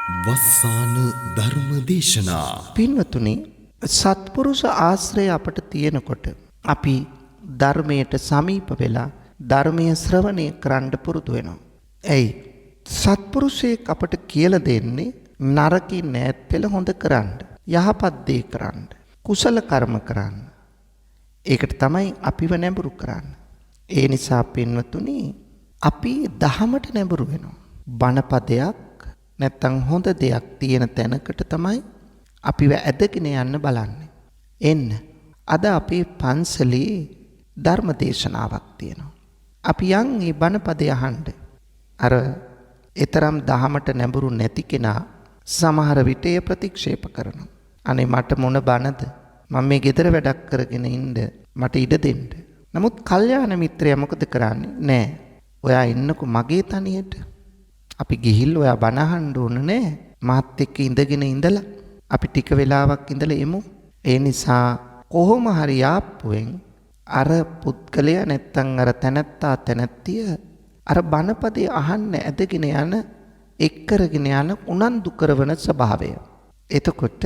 වස්සාන ධර්ම දේශනා පින්වතුනි, සත්පුරුෂ ආශ්‍රය අපට තියෙනකොට අපි ධර්මයට සමීප වෙලා ධර්මයේ ශ්‍රවණය කරන්න පුරුදු වෙනවා. ඇයි? සත්පුරුෂයෙක් අපට කියලා දෙන්නේ නරකින් ඈත් වෙලා හොඳ කරන්න, යහපත් දේ කරන්න, කුසල කර්ම කරන්න. ඒකට තමයි අපිව නැඹුරු කරන්නේ. ඒ නිසා පින්වතුනි, අපි දහමට නැඹුරු වෙනවා. බණපදයක් නැත්තම් හොඳ දෙයක් තියෙන තැනකට තමයි අපිව ඇදගෙන යන්න බලන්නේ. එන්න. අද අපේ පන්සලේ ධර්ම දේශනාවක් තියෙනවා. අපි යන් මේ බණපදය අහන්න. අර ඊතරම් දහමට නැඹුරු නැති කෙනා සමහර විට එය ප්‍රතික්ෂේප කරනවා. අනේ මට මොන බණද? මම මේ ගෙදර වැඩක් කරගෙන ඉන්න මට ඉඩ දෙන්න. නමුත් කල්යාණ මිත්‍රයා මොකද කරන්නේ? නෑ. ඔයා ඉන්නකෝ මගේ තනියට. අපි ගිහිල්ලා ඔයා බණ අහන්න ඕන නෑ. මාත් එක්ක ඉඳගෙන ඉඳලා අපි ටික වෙලාවක් ඉඳලා එමු. ඒ නිසා කොහොම හරි ආප්පුවෙන් අර පුද්ගලයා නැත්තම් අර තැනැත්තා තැනැත්තිය අර බණපදේ අහන්න ඇදගෙන යන එක්කරගෙන යන උනන්දු කරන ස්වභාවය. එතකොට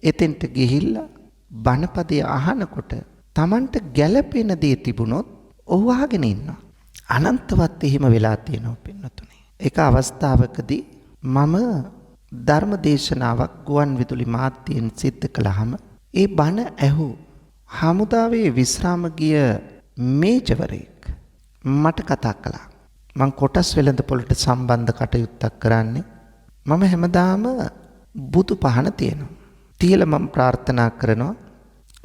එතෙන්ට ගිහිල්ලා බණපදේ අහනකොට Tamanට ගැළපෙන දේ තිබුණොත් ඔහු අහගෙන ඉන්නවා. අනන්තවත් එහෙම වෙලා තියෙනවා පින්නතුනේ. එක අවස්ථාවකදී මම ධර්ම දේශනාවක් ගුවන් විදුලි මාධ්‍යයෙන් සිද්ධ කළාම ඒ බණ ඇහු හමුදාවේ විශ්‍රාම ගිය මේජවරයෙක් මට කතා කළා. මං කොටස් වෙළඳපොළට සම්බන්ධ කටයුත්තක් කරන්නේ. මම හැමදාම බුදු පහන තියෙනවා. තියලා මම ප්‍රාර්ථනා කරනවා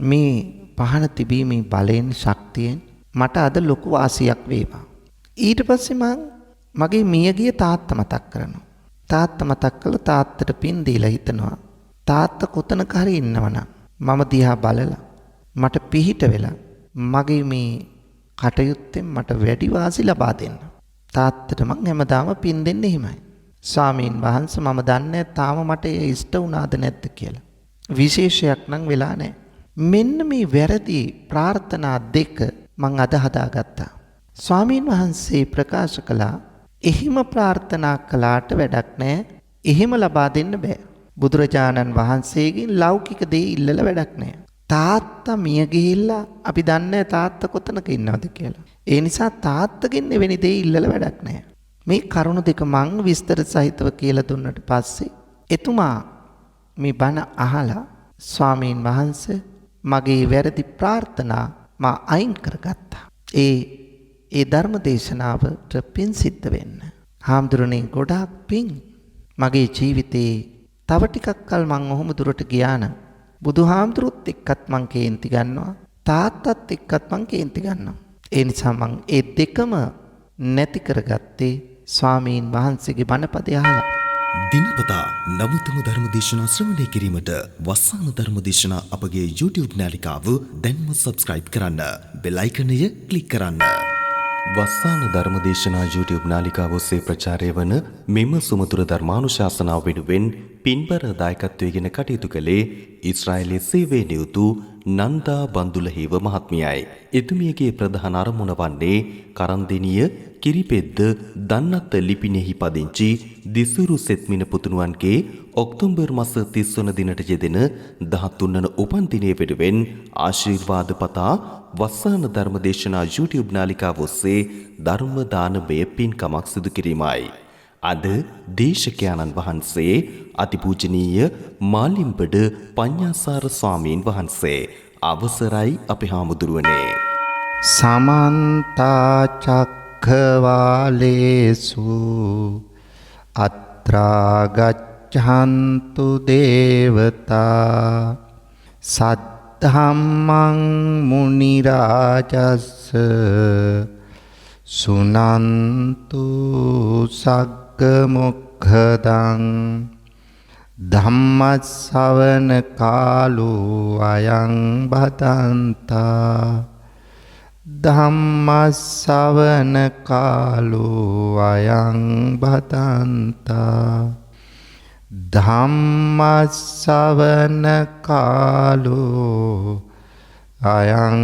මේ පහන තිබීමේ බලයෙන් ශක්තියෙන් මට අද ලොකු වාසියක් වේවා. ඊට පස්සේ මගේ මියගිය තාත්තා මතක් කරනවා. තාත්තා මතක් කළා තාත්තට පින් දීලා හිතනවා තාත්තා කොතනක හරි ඉන්නවනම් මම දිහා බලලා මට පිහිට වෙලා මගේ මේ කටයුත්තෙන් මට වැඩි වාසි ලබා දෙන්න. තාත්තට මං හැමදාම පින් දෙන්නේ එහෙමයි. ස්වාමීන් වහන්සේ මම දන්නේ තාම මට ඒ ඉෂ්ට වුණාද නැද්ද කියලා. විශේෂයක් නම් වෙලා නැහැ. මෙන්න මේ වැරදි ප්‍රාර්ථනා දෙක මං අද හදාගත්තා. ස්වාමීන් වහන්සේ ප්‍රකාශ කළා එහෙම ප්‍රාර්ථනා කළාට වැඩක් නැහැ. එහෙම ලබා දෙන්න බෑ. බුදුරජාණන් වහන්සේගෙන් ලෞකික දේ ඉල්ලලා වැඩක් නැහැ. තාත්තා මිය ගිහිල්ලා අපි දන්නේ තාත්තා කොතනක ඉන්නවද කියලා. ඒ නිසා තාත්තගෙන් එවැනි දේ ඉල්ලලා වැඩක් නැහැ. මේ කරුණු දෙක මං විස්තර සහිතව කියලා දුන්නට පස්සේ එතුමා මේ බණ අහලා ස්වාමීන් වහන්සේ මගේ වැරදි ප්‍රාර්ථනා මා අයින් කරගත්තා. ඒ ධර්ම දේශනාවට පින් සිද්ධ වෙන්න. හාමුදුරනේ ගොඩාක් පින්. මගේ ජීවිතේ තව ටිකක් කල් මං ඔහොම දුරට ගියා නම් බුදුහාමුදුරුත් එක්කත් මං කේන්ති ගන්නවා. තාත්තත් එක්කත් මං කේන්ති ගන්නවා. ඒ නිසා මං ඒ දෙකම නැති කරගත්තේ ස්වාමීන් වහන්සේගේ බණපදය අහලා. දිනපතා නවතම ධර්ම දේශනා ශ්‍රවණය කිරීමට වස්සාන ධර්ම දේශනා අපගේ YouTube නාලිකාව දැන්ම subscribe කරන්න. බෙල් අයිකනය ක්ලික් කරන්න. වස්සාන ධර්ම දේශනා YouTube නාලිකාව ඔස්සේ ප්‍රචාරය වන මෙම සුමතුර ධර්මානුශාසනාව වෙනුවෙන් පින්බර දායකත්වයෙන් කටයුතු කළේ ඊශ්‍රායලයේ සේවයේ නියුතු නන්දා බන්දුල හේව මහත්මියයි. එතුමියගේ ප්‍රධාන අරමුණ වන්නේ කරන්දෙනිය කිරිපෙද්ද දන්නත් ලිපිනෙහි පදිංචි දිසුරු සෙත්මින පුතුණුවන්ගේ ඔක්තෝබර් මාස 30 වන දිනට යෙදෙන 13 වන උපන්දිනය වෙනුවෙන් ආශිර්වාද පතා වස්සාන ධර්ම දේශනා YouTube නාලිකාව ඔස්සේ ධර්ම දානමය පින්කමක් සිදු කිරීමයි. අද දේශකයන්න් වහන්සේ අතිපූජනීය මාලිම්බඩ පඤ්ඤාසාර ස්වාමීන් වහන්සේ අවසරයි අපේ හාමුදුරුවනේ. සමන්ත චක්ඛවාලේසු අත්‍රා ගච්ඡන්තු දේවතා සද්ධම්මං මුනි රාජස්ස සුනන්තු සග්ග මොක්ඛදං ධම්ම ශ්‍රවණ කාලෝ අයං බදන්තා ධම්ම ශ්‍රවණ කාලෝ අයං බදන්තා ධම්ම ශ්‍රවණ කාලෝ අයං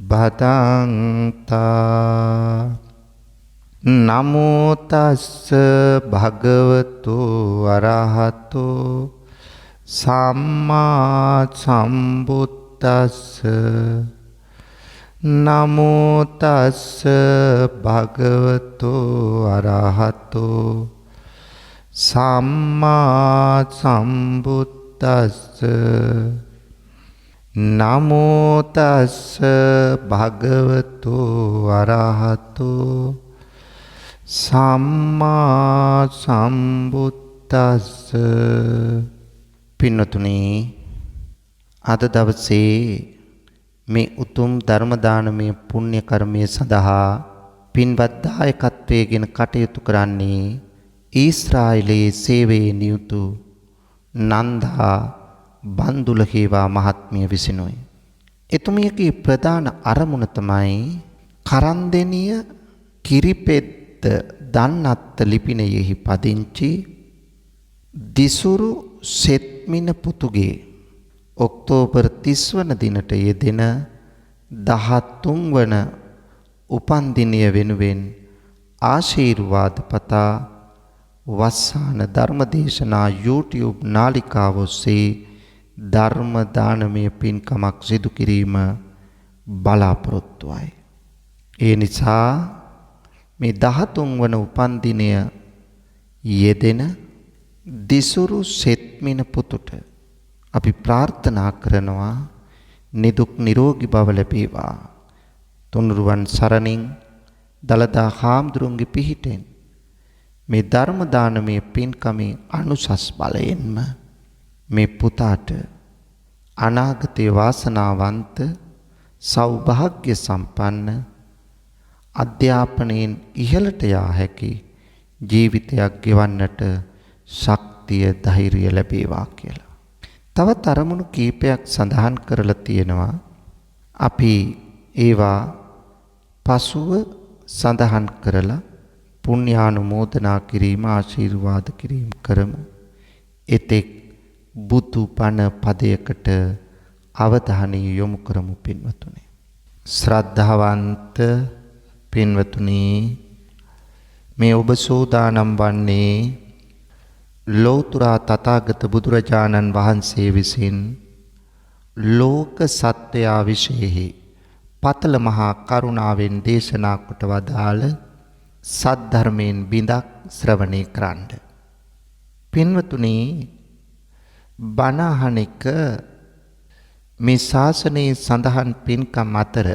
බදන්තා නමෝ තස්ස භගවතු අරහතෝ සම්මා සම්බුද්දස්ස. නමෝ තස්ස භගවතු අරහතෝ සම්මා සම්බුද්දස්ස. නමෝ තස්ස භගවතු අරහතෝ සම්මා සම්බුද්දස්ස. පින්වතුනි, අද දවසේ මේ උතුම් ධර්ම දානමය පුණ්‍ය කර්මය සඳහා පින්වත් දායකත්වයෙන් කටයුතු කරන්නේ ඊශ්‍රායලයේ සේවයේ නියුතු නන්දා බන්දුල හේවා මහත්මිය විසිනුයි. එතුමියගේ ප්‍රධාන අරමුණ තමයි කරන්දෙනිය කිරිපෙත්ත දන්නත්ත ලිපිනයෙහි පදිංචි දිසුරු සෙත්මින පුතුගේ ඔක්තෝබර් 30 වන දිනට යෙදෙන 13 වන උපන්දිනය වෙනුවෙන් ආශිර්වාද පතා වස්සාන ධර්මදේශනා YouTube නාලිකාව ඔස්සේ ධර්ම දානමය පින්කමක් සිදු කිරීම බලාපොරොත්තුවයි. ඒ නිසා මේ 13 වන උපන්දිනය යෙදෙන දිසුරු සෙත්මින පුතුට අපි ප්‍රාර්ථනා කරනවා නිදුක් නිරෝගී භව ලැබේවා. තුනුරුවන් සරණින් දලදා හාමුදුරුවන්ගේ පිහිටෙන් මේ ධර්ම දානමය පින්කමේ අනුසස් බලයෙන්ම මේ පුතාට අනාගතයේ වාසනාවන්ත සෞභාග්‍ය සම්පන්න අධ්‍යාපනයෙන් ඉහළට යා හැකි ජීවිතයක් ගෙවන්නට ශක්තිය ධෛර්යය ලැබේවා කියලා. තවත් අරමුණු කීපයක් සඳහන් කරලා තියෙනවා. අපි ඒවා පසුව සඳහන් කරලා පුණ්‍යානුමෝදනා කිරීම ආශිර්වාද කිරීම කරමු. එතෙක් බුදු බණ පදයකට අවධානය යොමු කරමු පින්වතුනි. ශ්‍රද්ධාවන්ත පින්වතුනි, මේ ඔබ සෝදානම් වන්නේ ලෞතර තථාගත බුදුරජාණන් වහන්සේ විසින් ලෝක සත්වයා විශේෂෙහි පතල මහා කරුණාවෙන් දේශනා කොට වදාළ සද්ධර්මයෙන් බිඳක් ශ්‍රවණය කරන්න. පින්වතුනි, බණ අහන එක මේ ශාසනයේ සඳහන් පින්කම් අතර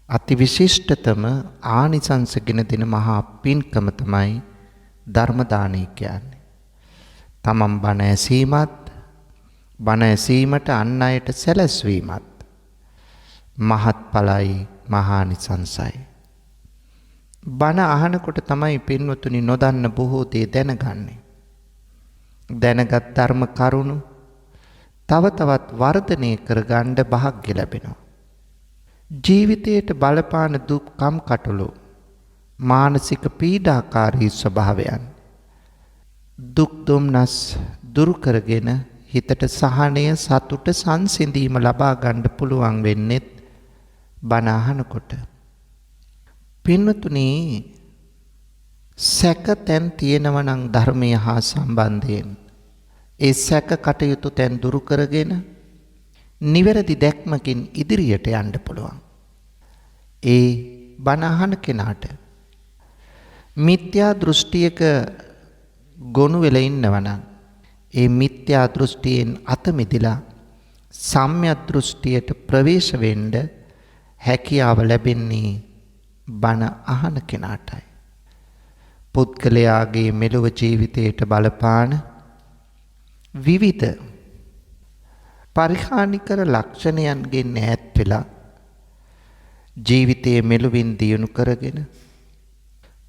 අතිවිශිෂ්ටතම ආනිසංසගෙන දෙන මහා පින්කම තමයි ධර්ම දානය කියන්නේ. තමන් බණ ඇසීමත්, බණ ඇසීමට අන් අයට සැලැස්වීමත් මහත්ඵලයි, මහානිසංසයි. බණ අහනකොට තමයි පින්වතුනි නොදන්න බොහෝ දේ දැනගන්නේ. දැනගත් ධර්ම කරුණු තව තවත් වර්ධනය කරගන්න භාග්‍ය ලැබෙනවා. ජීවිතයට බලපාන දුක් කම්කටොළු මානසික පීඩාකාරී ස්වභාවයන් දුක් දුම්නස් දුරු කරගෙන හිතට සහනය, සතුට, සංසිඳීම ලබා ගන්න පුළුවන් වෙන්නේ බණ අහනකොට. පින්වතුනි, සැක තැන් තියෙනවා නම් ධර්මය හා සම්බන්ධයෙන් ඒ සැක කටයුතු තැන් දුරු කරගෙන නිවැරදි දැක්මකින් ඉදිරියට යන්න පුළුවන්. ඒ බණ අහන කෙනාට මිත්‍යා දෘෂ්ටියක ගොනු වෙලා ඉන්නවනම් ඒ මිත්‍යා දෘෂ්ටියෙන් අත මිදලා සම්‍යක් දෘෂ්ටියට ප්‍රවේශ වෙන්න හැකියාව ලැබෙන්නේ බණ අහන කෙනාටයි. පුද්ගලයාගේ මෙලොව ජීවිතයට බලපාන විවිධ පරිහානිකර ලක්ෂණයන්ගෙන් ඈත් වෙලා ජීවිතයේ මෙලොවින් දියුණු කරගෙන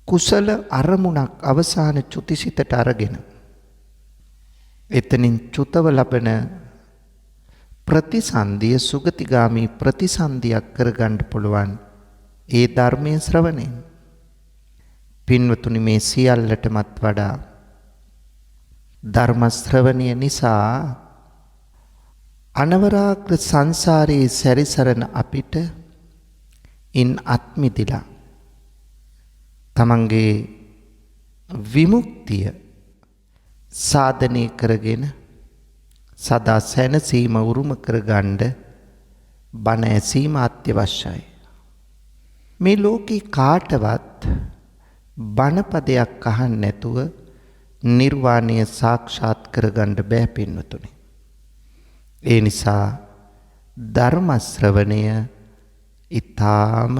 කුසල අරමුණක් අවසාන චුතිසිතට අරගෙන එතනින් චුතව ලබන ප්‍රතිසන්දිය සුගතිගාමී ප්‍රතිසන්දියක් කරගන්න පුළුවන් ඒ ධර්මයේ ශ්‍රවණයෙන්. පින්වතුනි, මේ සියල්ලටමත් වඩා ධර්ම ශ්‍රවණය නිසා අනවරාග්‍ර සංසාරයේ සැරිසරන අපිට ඉන් අත්මිදිලා තමන්ගේ විමුක්තිය සාධනය කරගෙන සදා සැනසීම උරුම කරගන්න බණ ඇසීම අත්‍යවශ්‍යයි. මේ ලෝකේ කාටවත් බණපදයක් අහන්න නැතුව නිර්වාණය සාක්ෂාත් කරගන්න බෑ පින්වතුනි. ඒ නිසා ධර්ම ශ්‍රවණය ඊ타ම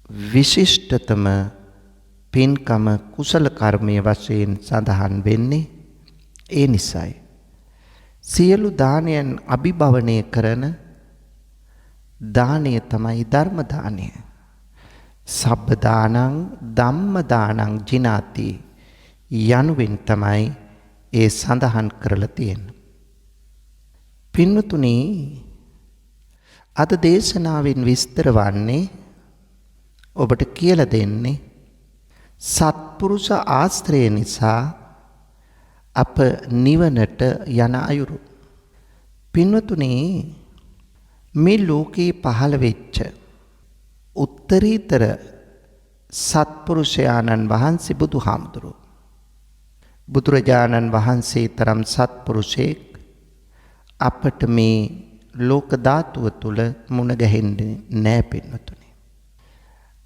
විශිෂ්ටතම පින්කම කුසල කර්මයේ වශයෙන් සඳහන් වෙන්නේ ඒ නිසයි. සියලු දානයන් අභිභවනය කරන දානය තමයි ධර්ම දානය. සබ්බ දානං ධම්ම දානං ජිනාති යනුවෙන් තමයි ඒ සඳහන් කරලා තියෙන්නේ. පින්වතුනි, අද දේශනාවෙන් විස්තර වන්නේ ඔබට කියලා දෙන්නේ සත්පුරුෂ ආශ්‍රය නිසා අප නිවනට යන අයුරු. පින්වතුනි, මේ ලෝකේ පහළ වෙච්ච උත්තරීතර සත්පුරුෂයාණන් වහන්සේ බුදුහාමුදුරුවෝ. බුදුරජාණන් වහන්සේ තරම් සත්පුරුෂයෙක් අපට මේ ලෝක ධාතුව තුල මුණ ගැහෙන්නේ නැහැ පින්වතුනි.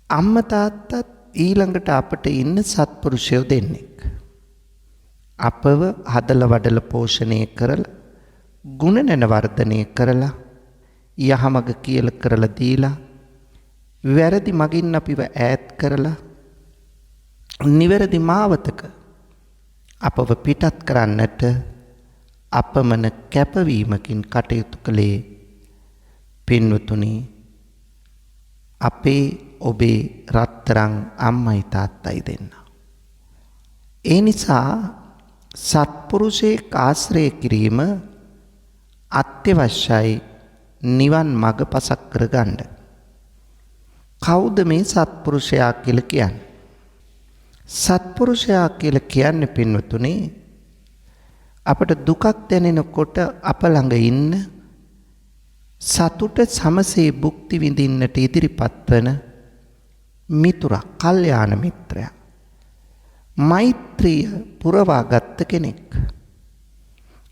අම්මා තාත්තත් ඊළඟට අපට ඉන්න සත්පුරුෂයෝ දෙන්නෙක්. අපව හදලා වඩලා පෝෂණය කරලා ගුණ වර්ධනය කරලා යහමඟ කියලා කරලා දීලා වැරදි මගින් අපිව ඈත් කරලා නිවැරදි මාවතක අපව පිටත් කරන්නට අපමණ කැපවීමකින් කටයුතු කළේ පින්වතුනි අපේ ඔබේ රත්තරන් අම්මයි තාත්තයි දෙන්න. ඒ නිසා සත්පුරුෂයෙක් ආශ්‍රය කිරීම අත්‍යවශ්‍යයි නිවන් මඟ පසක් කරගන්න. කවුද මේ සත්පුරුෂයා කියලා කියන්නේ? සත්පුරුෂයා කියලා කියන්නේ පින්වතුනි අපට දුකක් දැනෙනකොට අප ළඟ ඉන්න සතුට සමසේ භුක්ති විඳින්නට ඉදිරිපත් වන මිතුරා, කල්යාණ මිත්‍රයා. මෛත්‍රිය පුරවාගත් කෙනෙක්.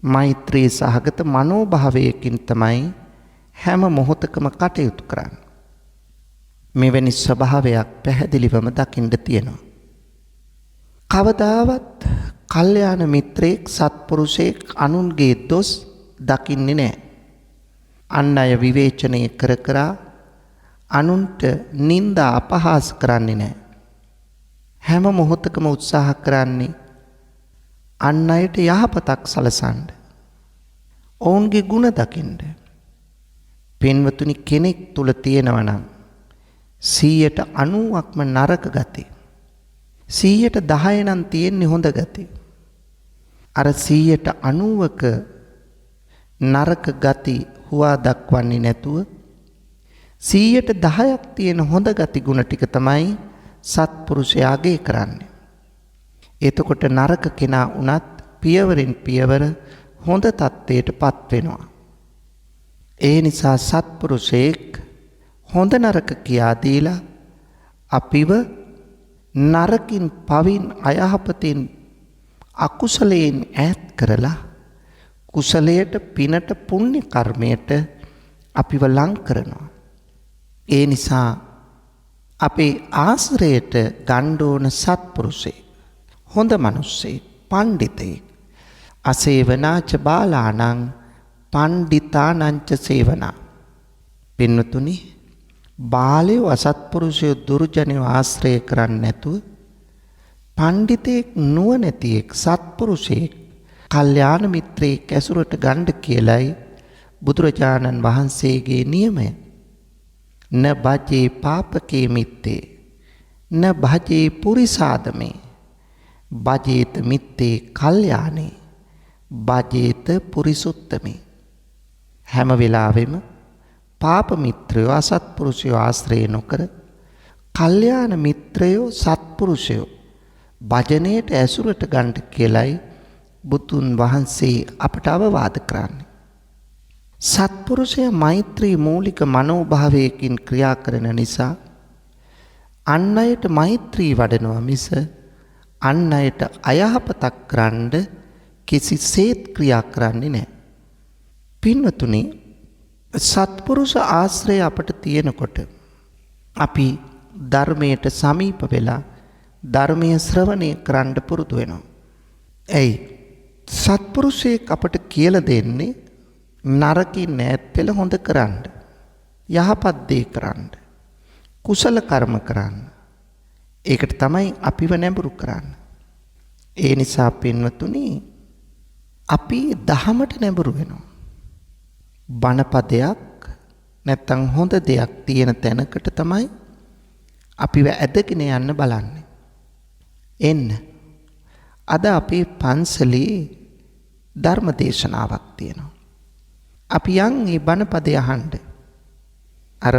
මෛත්‍රී සහගත මනෝභාවයකින් තමයි හැම මොහොතකම කටයුතු කරන්නේ. මෙවැනි ස්වභාවයක් පැහැදිලිවම දකින්න තියෙනවා. කවදාවත් කල්යාණ මිත්‍රයෙක් සත්පුරුෂයෙක් අනුන්ගේ දොස් දකින්නේ නැහැ. අන් අය විවේචනය කර කර අනුන්ට නිନ୍ଦා අපහාස කරන්නේ නැහැ. හැම මොහොතකම උත්සාහ කරන්නේ අන් අයට යහපතක් සලසන්න. ඔවුන්ගේ ගුණ දකින්න. පින්වතුනි, කෙනෙක් තුල තියෙනවා නම් 90%ක්ම නරක ගති. 10% නම් තියෙන්නේ හොඳ ගති. අර 90%ක නරක ගති හුවා දක්වන්නේ නැතුව 10%ක් තියෙන හොඳ ගති ගුණ ටික තමයි සත්පුරුෂයාගේ කරන්නේ. එතකොට නරක කෙනා වුණත් පියවරෙන් පියවර හොඳ තත්ත්වයටපත් වෙනවා. ඒ නිසා සත්පුරුෂයෙක් හොඳ නරක කියා දීලා අපිව නරකින් පවින් අයහපතින් අකුසලයෙන් ඈත් කරලා කුසලයට පිනට පුණ්‍ය කර්මයට අපිව ලං කරනවා. ඒ නිසා අපේ ආශ්‍රයයට ගන්න ඕන සත්පුරුෂයෙක්, හොඳ මිනිස්සෙක්, පඬිතෙක්. අසේවනාච බාලාණං පණ්ඩිතානංච සේවනා. පින්වතුනි, බාලයෝ අසත්පුරුෂයෝ දුර්ජනයෝ ආශ්‍රය කරන්නේ නැතුව පඬිතෙක්, නුවණැතියෙක්, සත්පුරුෂයෙක්, කල්යාණ මිත්‍රයෙක් ඇසුරට ගන්න කියලයි බුදුරජාණන් වහන්සේගේ නියමය. න බජේ පාපකේ මිත්තේ න භජේ පුරිසාදමේ බජේත මිත්තේ කල්යාණේ බජේත පුරිසුත්තමේ. හැම වෙලාවෙම පාප මිත්‍රයෝ අසත්පුරුෂයෝ ආශ්‍රය නොකර කල්යාණ මිත්‍රයෝ සත්පුරුෂයෝ භජනයට ඇසුරට ගන්න කියලයි බුදුන් වහන්සේ අපට අවවාද කරන්නේ. සත්පුරුෂයා මෛත්‍රී මූලික මනෝභාවයකින් ක්‍රියා කරන නිසා අන් අයට මෛත්‍රී වඩනවා මිස අන් අයට අයහපතක් කරන්න කිසිසේත් ක්‍රියා කරන්නේ නැහැ. පින්වතුනි, සත්පුරුෂ ආශ්‍රය අපට තියෙනකොට අපි ධර්මයට සමීප වෙලා ධර්මය ශ්‍රවණය කරන්න පුරුදු වෙනවා. ඇයි? සත්පුරුෂයෙක් අපට කියලා දෙන්නේ නරකින් ඈත් වෙලා හොඳ කරන්න, යහපත් දේ කරන්න, කුසල කර්ම කරන්න. ඒකට තමයි අපිව නැඹුරු කරන්න. ඒ නිසා පින්වතුනි, අපි දහමට නැඹුරු වෙනවා. බණපදයක් නැත්තම් හොඳ දෙයක් තියෙන තැනකට තමයි අපිව ඇදගෙන යන්න බලන්නේ. එන්න අද අපේ පන්සලේ ධර්ම දේශනාවක් තියෙනවා. අපි යන් මේ බණපදය අහන්න. අර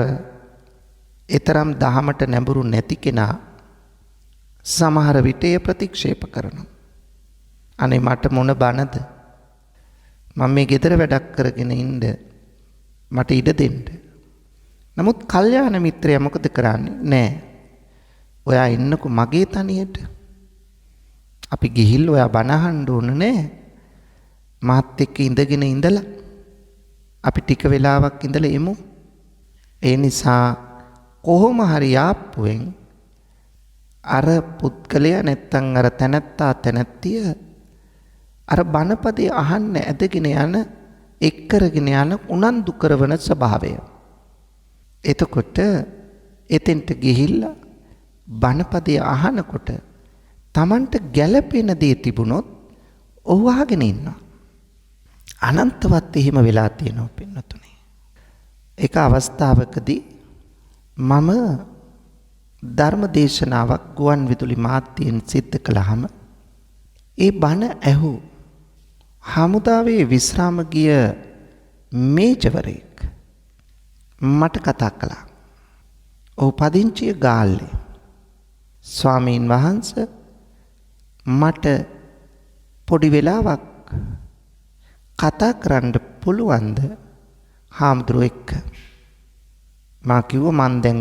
ඊතරම් දහමට නැඹුරු නැති කෙනා සමහර විට ප්‍රතික්ෂේප කරනවා. අනේ මට මොන බණද? මම මේ ගෙදර වැඩක් කරගෙන ඉන්න, මට ඉඩ දෙන්න. නමුත් කල්යාණ මිත්‍රයා මොකද කරන්නේ? නෑ, ඔයා ඉන්නකෝ මගේ තනියට. අපි ගිහිල්ලා ඔයා බණ අහන්න ඕන නෑ. මාත් එක්ක ඉඳගෙන ඉඳලා අපි ටික වෙලාවක් ඉඳලා එමු. ඒ නිසා කොහොම හරි ආප්පුවෙන් අර පුද්ගලයා නැත්තම් අර තැනැත්තා තැනැත්තිය අර බණපදේ අහන්න ඇදගෙන යන එක්කරගෙන යන උනන්දු කරවන ස්වභාවය. එතකොට එතෙන්ට ගිහිල්ලා බණපදේ අහනකොට Tamanට ගැළපෙන දේ තිබුණොත් ඔහු අහගෙන ඉන්නවා. අනන්තවත් එහෙම වෙලා තියෙනවා පින්නතුනේ. එක අවස්ථාවකදී මම ධර්ම දේශනාවක් ගුවන් විදුලි මාධ්‍යයෙන් සිද්ධ කළාම ඒ බණ ඇහු හමුදාවේ විශ්‍රාම ගිය මේජවරයෙක් මට කතා කළා. ඔහු පදිංචිය ගාල්ලේ. ස්වාමීන් වහන්සේ, මට පොඩි වෙලාවක් කතා කරන්න පුළුවන්ද හාමුදුරුවෝ එක්ක? මා කිව්වා මං දැන්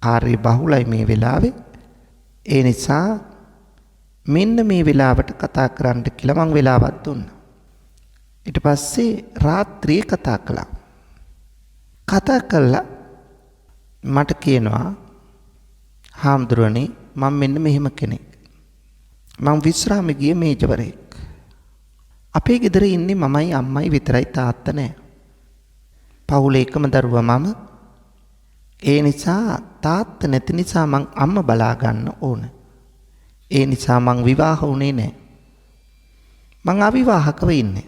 කාර්ය බහුලයි මේ වෙලාවේ. ඒ නිසා මෙන්න මේ වෙලාවට කතා කරන්න කියලා මං වෙලාවක් දුන්නා. ඊට පස්සේ රාත්‍රියේ කතා කළා. කතා කළා මට කියනවා, හාමුදුරනේ මම මෙන්න මෙහෙම කෙනෙක්. මං විශ්‍රාම ගිය මේජවරයෙක්. අපේ ගෙදර ඉන්නේ මමයි අම්මයි විතරයි, තාත්තා නැහැ. පවුලේ එකම දරුවා මම. ඒ නිසා තාත්තා නැති නිසා මං අම්මා බලා ගන්න ඕන. ඒ නිසා මං විවාහ වුණේ නැහැ. මං අවිවාහකව ඉන්නේ.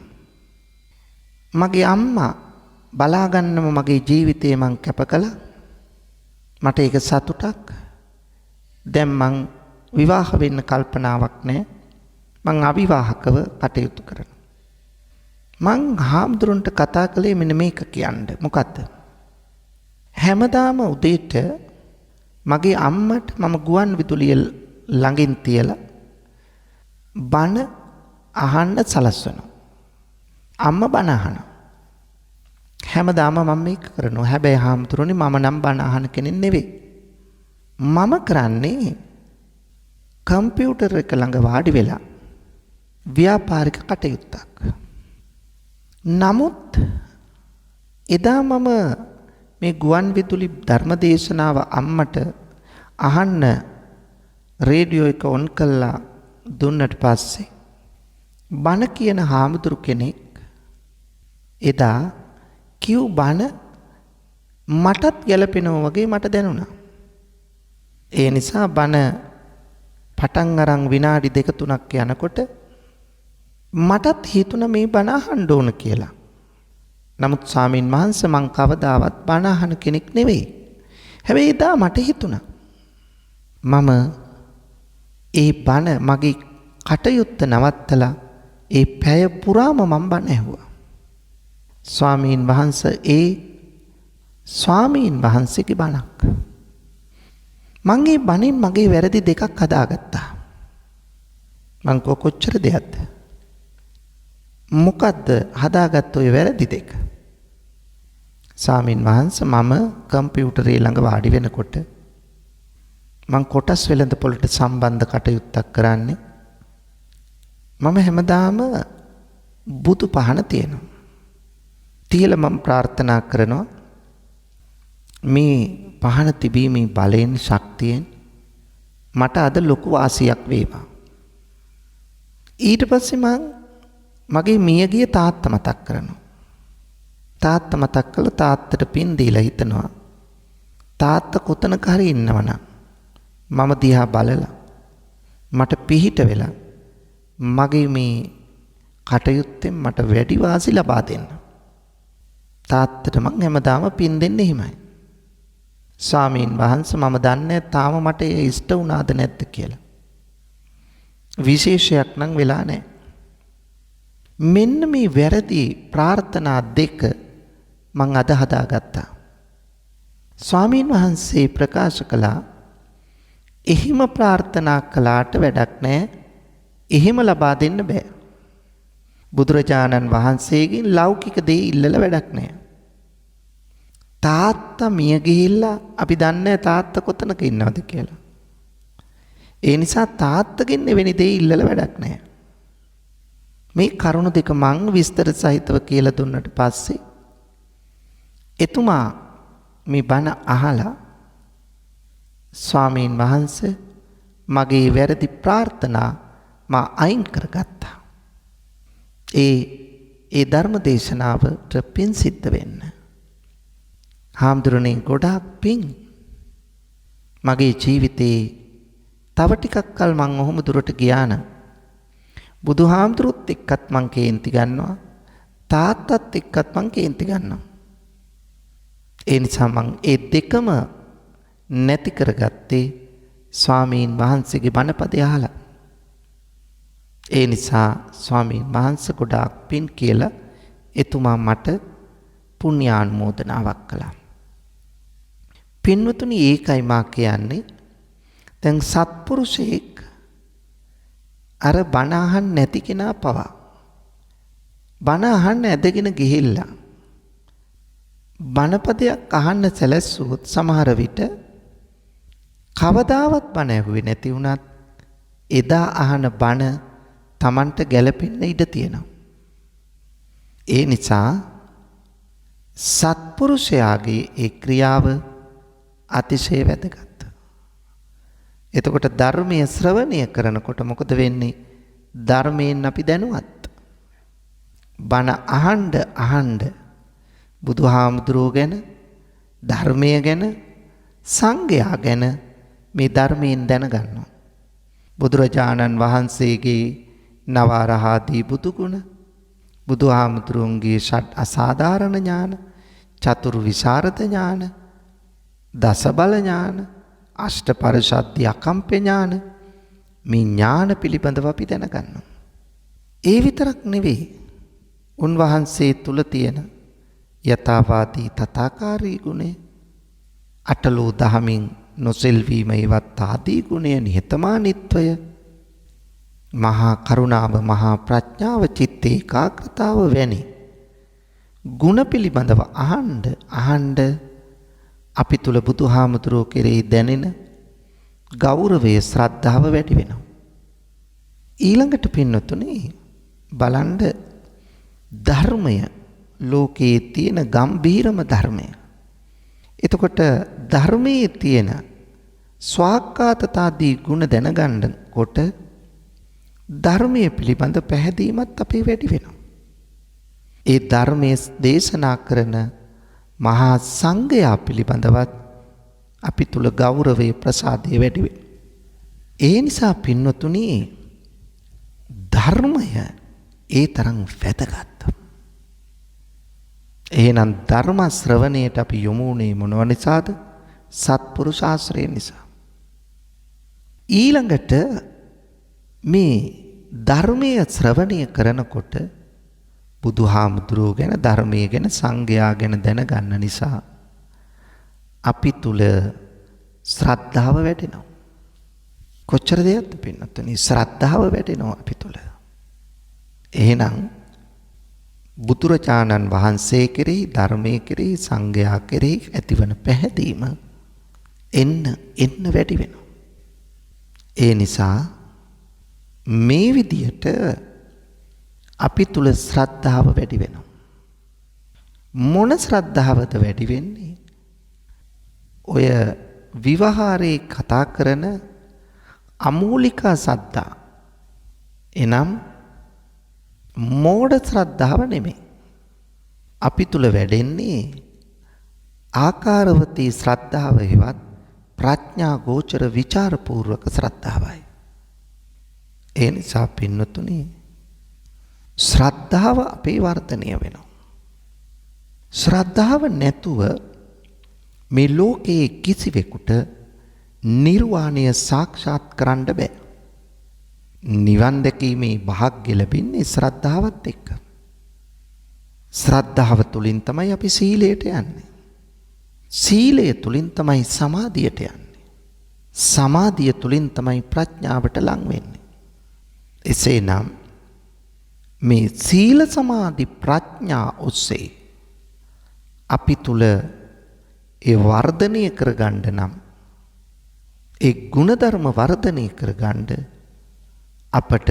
මගේ අම්මා බලා ගන්නම මගේ ජීවිතේ මං කැප කළා. මට ඒක සතුටක්. දැන් මං විවාහ වෙන්න කල්පනාවක් නැහැ. මං අවිවාහකව කටයුතු කරනවා. මං හාමුදුරන්ට කතා කළේ මෙන්න මේක කියන්න. මොකද්ද? හැමදාම උදේට මගේ අම්මට මම ගුවන් විදුලිය ළඟින් තියලා බණ අහන්න සලස්වනවා. අම්මා බණ අහනවා. හැමදාම මම මේක කරනවා. හැබැයි හාමුදුරනේ මම නම් බණ අහන කෙනෙක් නෙවෙයි. මම කරන්නේ කම්පියුටර් එක ළඟ වාඩි වෙලා ව්‍යාපාරික කටයුත්තක්. නමුත් එදා මම මේ ගුවන් විදුලි ධර්මදේශනාව අම්මට අහන්න රේඩියෝ එක ඔන් කළා දුන්නට පස්සේ බණ කියන හාමුදුරු කෙනෙක් එදා කිව් බණ මටත් ගැලපෙනවා වගේ මට දැනුණා. ඒ නිසා බණ පටන් අරන් විනාඩි 2-3ක් යනකොට මටත් හිතුණා මේ බණ අහන්න ඕන කියලා. නමුත් ස්වාමින් වහන්සේ මං කවදාවත් බණ අහන කෙනෙක් නෙවෙයි. හැබැයි එදා මට හිතුණා මම ඒ බණ මගේ කටයුත්ත නවත්තලා ඒ පැය පුරාම මම බණ ඇහුවා. ස්වාමීන් වහන්සේ ඒ ස්වාමීන් වහන්සේගේ බණක්. මං ඒ බණෙන් මගේ වැරදි දෙකක් හදාගත්තා. මං කොච්චර දෙයක්ද? මොකද්ද හදාගත්ත ඔය වැරදි දෙක? ස්වාමීන් වහන්සේ මම කම්පියුටරේ ළඟ වාඩි වෙනකොට මං කොටස් වෙළඳපොළට සම්බන්ධ කටයුත්තක් කරන්නේ. මම හැමදාම බුදු පහන තියෙනවා. තියලා මම ප්‍රාර්ථනා කරනවා මේ පහන තිබීමේ බලයෙන් ශක්තියෙන් මට අද ලොකු වාසියක් වේවා. ඊට පස්සේ මං මගේ මියගිය තාත්තා මතක් කරනවා. තාත්තා මතක් කළා තාත්තට පින් දීලා හිතනවා තාත්තා කොතනක හරි ඉන්නවනම් මම දිහා බලලා මට පිහිට වෙලා මගේ මේ කටයුත්තෙන් මට වැඩි වාසි ලබා දෙන්න. තාත්තට මං හැමදාම පින් දෙන්නේ එහෙමයි. ස්වාමීන් වහන්සේ මම දන්නේ තාම මට ඒ ඉෂ්ට වුණාද නැද්ද කියලා. විශේෂයක් නම් වෙලා නැහැ. මෙන්න මේ වැරදි ප්‍රාර්ථනා දෙක මං අද හදාගත්තා. ස්වාමීන් වහන්සේ ප්‍රකාශ කළා එහෙම ප්‍රාර්ථනා කළාට වැඩක් නැහැ. එහෙම ලබා දෙන්න බෑ. බුදුරජාණන් වහන්සේගෙන් ලෞකික දේ ඉල්ලලා වැඩක් නැහැ. තාත්තා මිය ගිහිල්ලා අපි දන්නේ තාත්තා කොතනක ඉන්නවද කියලා. ඒ නිසා තාත්තගෙන් එවැනි දේ ඉල්ලලා වැඩක් නැහැ. මේ කරුණු දෙක මං විස්තර සහිතව කියලා දුන්නට පස්සේ එතුමා මේ බණ අහලා ස්වාමීන් වහන්සේ මගේ වැරදි ප්‍රාර්ථනා මා අයින් කරගත්තා. ඒ ධර්ම දේශනාවට පින් සිද්ධ වෙන්න. හාමුදුරනේ ගොඩාක් පින්. මගේ ජීවිතේ තව ටිකක් කල් මං ඔහොම දුරට ගියා නම් බුදුහාමුදුරුත් එක්කත් මං කේන්ති ගන්නවා. තාත්තත් එක්කත් මං කේන්ති ගන්නවා. ඒ නිසා මං ඒ දෙකම නැති කරගත්තේ ස්වාමීන් වහන්සේගේ බණපදය අහලා. ඒ නිසා ස්වාමීන් වහන්සේ ගොඩාක් පින් කියලා එතුමා මට පුණ්‍යානුමෝදනාවක් කළා. පින්වතුනි ඒකයි මා කියන්නේ දැන් සත්පුරුෂයෙක් අර බණ අහන්න නැති කෙනා පවා බණ අහන්න ඇදගෙන ගිහිල්ලා බණපදයක් අහන්න සැලැස්සුවොත් සමහර විට කවදාවත් බණ ඇහුවේ නැති වුණත් එදා අහන බණ Tamanට ගැලපෙන්න ඉඩ තියෙනවා. ඒ නිසා සත්පුරුෂයාගේ ඒ ක්‍රියාව අතිශය වැදගත්. එතකොට ධර්මයේ ශ්‍රවණය කරනකොට මොකද වෙන්නේ? ධර්මයෙන් අපි දැනුවත්. බණ අහන්න බුදුහාමුදුරුවෝ ගැන, ධර්මය ගැන, සංඝයා ගැන මේ ධර්මයෙන් දැනගන්නවා. බුදුරජාණන් වහන්සේගේ නවරහාදී බුදුගුණ, බුදුහාමුදුරුවන්ගේ ෂඩ් අසාධාරණ ඥාන, චතුරු විශාරද ඥාන, දස බල ඥාන, අෂ්ට පරිශද්ධි අකම්ප ඥාන, මේ ඥාන පිළිබඳව අපි දැනගන්නවා. ඒ විතරක් නෙවෙයි උන්වහන්සේ තුල තියෙන යථාවාදී තථාකාරී ගුණය, අටලෝ දහමින් නොසෙල්වීම ඉවත් ආදී ගුණය, නිහතමානීත්වය, මහා කරුණාව, මහා ප්‍රඥාව, චිත්ත ඒකාග්‍රතාව වැනි ගුණ පිළිබඳව අහන්න අපි තුල බුදුහාමුදුරුවෝ කෙරෙහි දැනෙන ගෞරවය, ශ්‍රද්ධාව වැඩි වෙනවා. ඊළඟට පින්නතුනේ බලන්න ධර්මය ලෝකයේ තියෙන ගම්භීරම ධර්මය. එතකොට ධර්මයේ තියෙන ස්වාක්ඛාතතාදී ගුණ දැනගන්නකොට ධර්මයේ පිළිබඳ පැහැදීමත් අපේ වැඩි වෙනවා. ඒ ධර්මයේ දේශනා කරන මහා සංඝයා පිළිබඳවත් අපි තුල ගෞරවයේ ප්‍රසාදය වැඩි වෙනවා. ඒ නිසා පින්වතුනි ධර්මය ඒ තරම් වැදගත්. එහෙනම් ධර්ම ශ්‍රවණයට අපි යොමු වුණේ මොනව නිසාද? සත්පුරුෂ ආශ්‍රය නිසා. ඊළඟට මේ ධර්මයේ ශ්‍රවණය කරනකොට බුදුහාමුදුරුවෝ ගැන, ධර්මයේ ගැන, සංඝයා ගැන දැනගන්න නිසා අපි තුල ශ්‍රද්ධාව වැඩෙනවා. කොච්චර දෙයක්ද පින්නතුනි? ශ්‍රද්ධාව වැඩෙනවා අපි තුල. එහෙනම් බුදුරජාණන් වහන්සේ කෙරෙහි, ධර්මයේ කෙරෙහි, සංඝයා කෙරෙහි ඇතිවන පැහැදීම එන්න වැඩි වෙනවා. ඒ නිසා මේ විදියට අපි තුල ශ්‍රද්ධාව වැඩි වෙනවා. මොන ශ්‍රද්ධාවද වැඩි වෙන්නේ? ඔය විවහාරේ කතා කරන අමූලික සද්ධා. එනම් මෝඩ ශ්‍රද්ධාව නෙමෙයි. අපි තුල වැඩෙන්නේ ආකාරවතී ශ්‍රද්ධාව හෙවත් ප්‍රඥා ගෝචර විචාරපූර්වක ශ්‍රද්ධාවයි. ඒ නිසා පින්නතුනි ශ්‍රද්ධාව අපේ වර්ධනය වෙනවා. ශ්‍රද්ධාව නැතුව මේ ලෝකයේ කිසිවෙකුට නිර්වාණය සාක්ෂාත් කරන්න බෑ. නිවන් දැකීමේ භාග්‍ය ලැබෙන්නේ ශ්‍රද්ධාවත් එක්ක. ශ්‍රද්ධාව තුලින් තමයි අපි සීලයට යන්නේ. සීලය තුලින් තමයි සමාධියට යන්නේ. සමාධිය තුලින් තමයි ප්‍රඥාවට ලං වෙන්නේ. එසේනම් මේ සීල සමාධි ප්‍රඥා ඔස්සේ අපි තුල ඒ වර්ධනය කරගන්න නම් ඒ ගුණධර්ම වර්ධනය කරගන්න අපට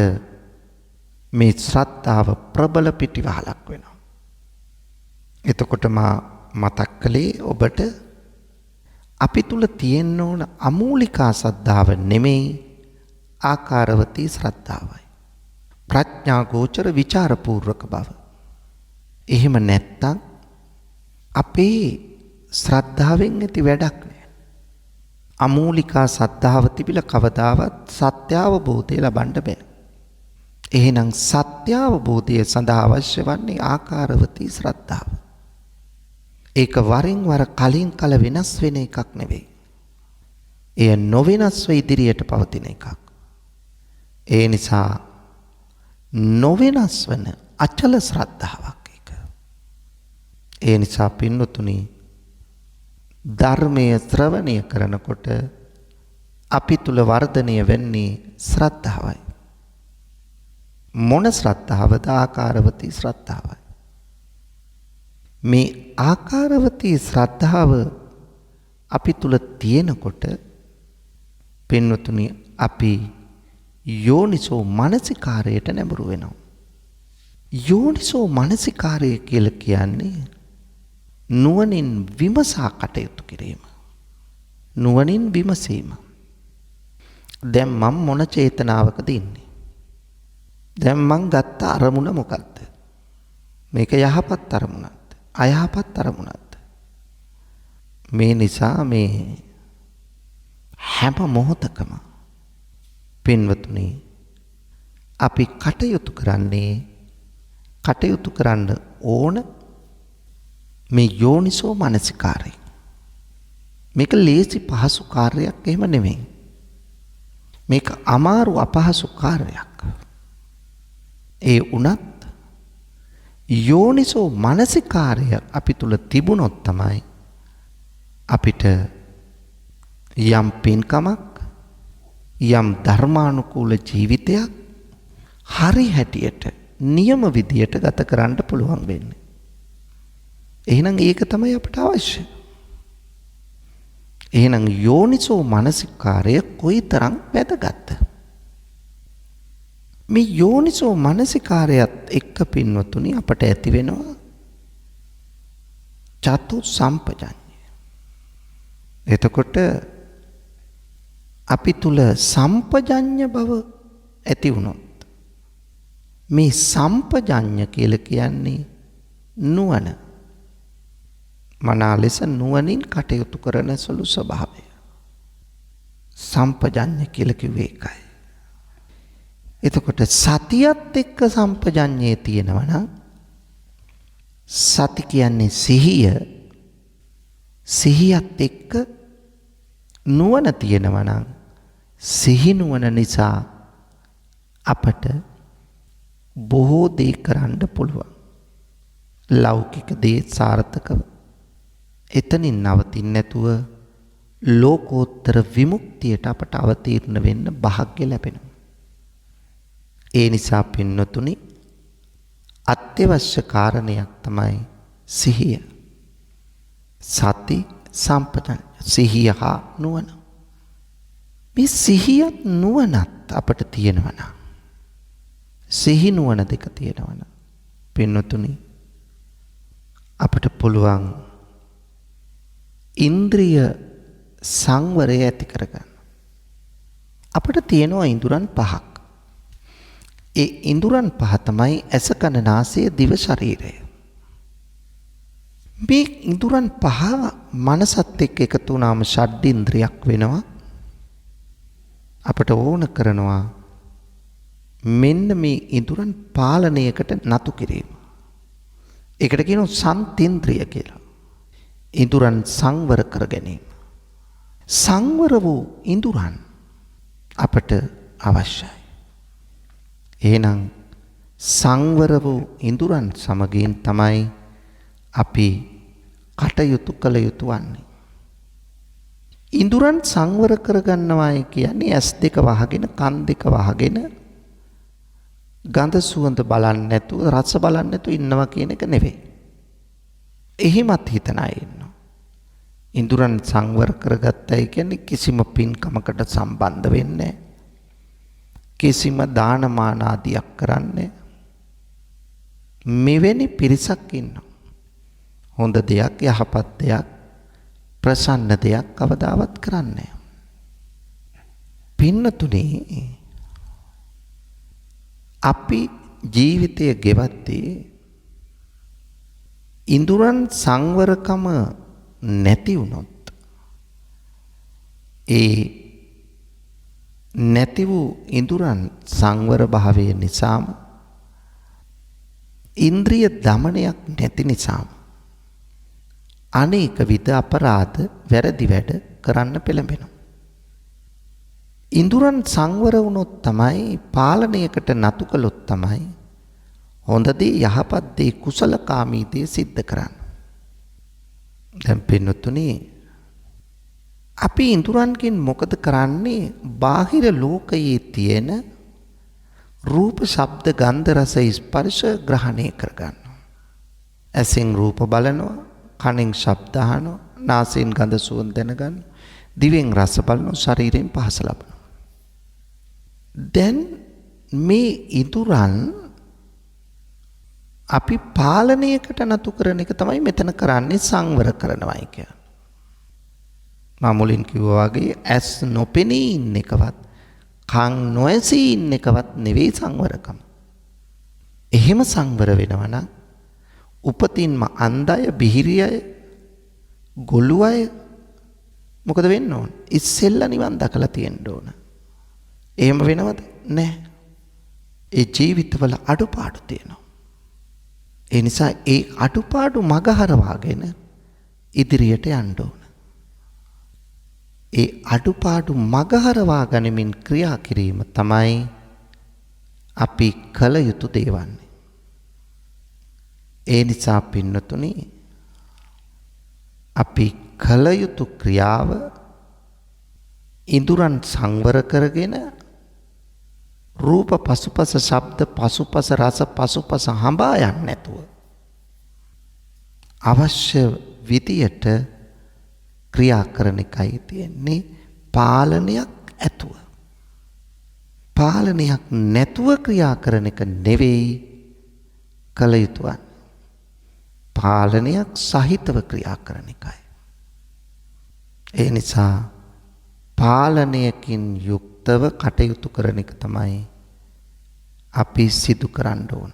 මේ ශ්‍රද්ධාව ප්‍රබල පිටිවහලක් වෙනවා. එතකොට මතක් කළේ ඔබට අපි තුල තියෙන්න ඕන අමූලිකා ශ්‍රද්ධාව නෙමෙයි ආකාරවතී ශ්‍රද්ධාවයි. ප්‍රඥා ගෝචර විචාරපූර්වක බව. එහෙම නැත්තම් අපේ ශ්‍රද්ධාවෙන් ඇති වැඩක් නෑ. අමූලිකා ශ්‍රද්ධාව තිබිලා කවදාවත් සත්‍ය අවබෝධය ලබන්න බෑ. එහෙනම් සත්‍ය අවබෝධය සඳහා අවශ්‍ය වන්නේ ආකාරවතී ශ්‍රද්ධාව. ඒක වරින් වර කලින් කල වෙනස් වෙන එකක් නෙවෙයි. එය නොවෙනස්ව ඉදිරියට පවතින එකක්. ඒ නිසා නොවෙනස් වන අචල ශ්‍රද්ධාවක් ඒක. ඒ නිසා පින්නතුනි ධර්මයේ ශ්‍රවණය කරනකොට අපි තුල වර්ධනය වෙන්නේ ශ්‍රද්ධාවයි. මොන ශ්‍රද්ධාවද? ආකාරවතී ශ්‍රද්ධාවයි. මේ ආකාරවතී ශ්‍රද්ධාව අපි තුල තියෙනකොට පින්නතුනි අපි යෝනිසෝ මනසිකාරයට නැඹුරු වෙනවා. යෝනිසෝ මනසිකාරය කියලා කියන්නේ නුවණින් විමසා කටයුතු කිරීම. නුවණින් විමසීම. දැන් මම මොන චේතනාවකද ඉන්නේ? දැන් මං ගත්ත අරමුණ මොකක්ද? මේක යහපත් අරමුණක්ද? අයහපත් අරමුණක්ද? මේ නිසා මේ හැම මොහොතකම පින්වතුනි අපි කටයුතු කරන්න ඕන මේ යෝනිසෝ මනසිකාරය. මේක ලේසි පහසු කාර්යයක් එහෙම නෙමෙයි. මේක අමාරු අපහසු කාර්යයක්. ඒ උනත් යෝනිසෝ මනසිකාරය අපි තුල තිබුණොත් තමයි අපිට යම් පින්කමක් යම් ධර්මානුකූල ජීවිතයක් හරි හැටියට නියම විදියට ගත කරන්න පුළුවන් වෙන්නේ. එහෙනම් ඒක තමයි අපට අවශ්‍ය. එහෙනම් යෝනිසෝ මනසිකාරය කොයිතරම් වැදගත්ද? මේ යෝනිසෝ මනසිකාරයත් එක්ක පින්වතුනි අපට ඇති වෙනවා චතු සම්පජඤ්ඤය. එතකොට අපි තුල සම්පජඤ්ඤ බව ඇති වුණොත් මේ සම්පජඤ්ඤ කියලා කියන්නේ නුවණ. මනා ලෙස නුවණින් කටයුතු කරන සුළු ස්වභාවය. සම්පජඤ්ඤ කියලා කිව්වේ ඒකයි. එතකොට සතියත් එක්ක සම්පජඤ්ඤේ තියෙනවා නම් සති කියන්නේ සිහිය. සිහියත් එක්ක නුවණ තියෙනවා නම් සිහි නුවණ නිසා අපට බොහෝ දේ කරන්න පුළුවන්. ලෞකික දේ සාර්ථකව එතනින් නවතින්නේ නැතුව ලෝකෝත්තර විමුක්තියට අපට අවතීර්ණ වෙන්න භාග්‍ය ලැබෙනවා. ඒ නිසා පින්නතුනි අත්‍යවශ්‍ය කාරණයක් තමයි සිහිය. සති සම්පජඤ්ඤ සිහිය හා නුවණ. මේ සිහියත් නුවණත් අපට තියෙනවා නම් සිහි නුවණ දෙක තියෙනවා නම් පින්නතුනි අපට පුළුවන් ඉන්ද්‍රිය සංවරය ඇති කරගන්න. අපට තියෙනවා ඉඳුරන් පහක්. ඒ ඉඳුරන් පහ තමයි ඇස කන නාසය දිව ශරීරය. මේ ඉඳුරන් පහ මනසත් එක්ක එකතු වුණාම ෂඩ්ඉන්ද්‍රියක් වෙනවා. අපට ඕන කරනවා මෙන්න මේ ඉඳුරන් පාලනයකට නතු කිරීම. ඒකට කියනවා සන්තින්ද්‍රිය කියලා. ඉඳුරන් සංවර කර ගැනීම. සංවර වූ ඉඳුරන් අපට අවශ්‍යයි. එහෙනම් සංවර වූ ඉඳුරන් සමගින් තමයි අපි කටයුතු කළ යුතු වන්නේ. ඉඳුරන් සංවර කරගන්නවායි කියන්නේ ඇස් දෙක වහගෙන කන් දෙක වහගෙන ගඳ සුවඳ බලන්නේ නැතුව රස බලන්නේ නැතුව ඉන්නවා කියන එක නෙවෙයි. එහිමත් හිතන අය ඉන්නවා. ඉඳුරන් සංවර කරගත්තයි කියන්නේ කිසිම පින්කමකට සම්බන්ධ වෙන්නේ නැහැ. කිසිම දානමාන ආදියක් කරන්නේ. මෙවැනි පිරිසක් ඉන්නවා. හොඳ දෙයක් යහපත් දෙයක් ප්‍රසන්න දෙයක් කවදාවත් කරන්නේ. පින්නතුනේ අපි ජීවිතය ගෙවද්දී ඉඳුරන් සංවරකම නැති වුණොත් ඒ නැති වූ ඉඳුරන් සංවර භාවය නිසාම ඉන්ද්‍රිය දමනයක් නැති නිසාම අනේක විද අපරාධ වැරදි වැඩ කරන්න පෙළඹෙනවා. ඉඳුරන් සංවර වුණොත් තමයි පාලනයකට නතු කළොත් තමයි හොඳ දේ යහපත් දේ කුසලකාමී දේ සිද්ධ කරන්නේ. දැන් පින්නතුනි අපි ඉඳුරන්ගෙන් මොකද කරන්නේ? බාහිර ලෝකයේ තියෙන රූප, ශබ්ද, ගන්ධ, රස, ස්පර්ශ ග්‍රහණය කරගන්නවා. ඇසෙන් රූප බලනවා, කනෙන් ශබ්ද අහනවා, නාසයෙන් ගඳ සුවඳ දැනගන්නවා, දිවෙන් රස බලනවා, ශරීරයෙන් පහස ලබනවා. දැන් මේ ඉඳුරන් අපි පාලනයකට නතු කරන එක තමයි මෙතන කරන්නේ සංවර කරනවායි කියන්නේ. මම මුලින් කිව්වා වගේ ඇස් නොපෙනී ඉන්න එකවත් කන් නොඇසී ඉන්න එකවත් නෙවෙයි සංවරකම. එහෙම සංවර වෙනවා නම් උපතින්ම අන්ධය, බිහිරි අය, ගොළු අය මොකද වෙන්න ඕන? ඉස්සෙල්ලා නිවන් දකලා තියෙන්න ඕන. එහෙම වෙනවද? නැහැ. ඒ ජීවිතවල අඩුපාඩු තියෙනවා. ඒ නිසා ඒ අඩුපාඩු මගහරවාගෙන ඉදිරියට යන්න ඕන. ඒ අඩුපාඩු මගහරවා ගනිමින් ක්‍රියා කිරීම තමයි අපි කළ යුතු දේවන්නේ. ඒ නිසා පින්නතුනි අපි කළ යුතු ක්‍රියාව ඉඳුරන් සංවර කරගෙන රූප පසුපස, ශබ්ද පසුපස, රස පසුපස හඹා යන්නේ නැතුව අවශ්‍ය විදියට ක්‍රියා කරන එකයි තියෙන්නේ. පාලනයක් ඇතුව. පාලනයක් නැතුව ක්‍රියා කරන එක නෙවෙයි කළ යුතු වන්නේ. පාලනයක් සහිතව ක්‍රියා කරන එකයි. ඒ නිසා පාලනයකින් යුක්තව කටයුතු කරන එක තමයි අපි සිදු කරන්න ඕන.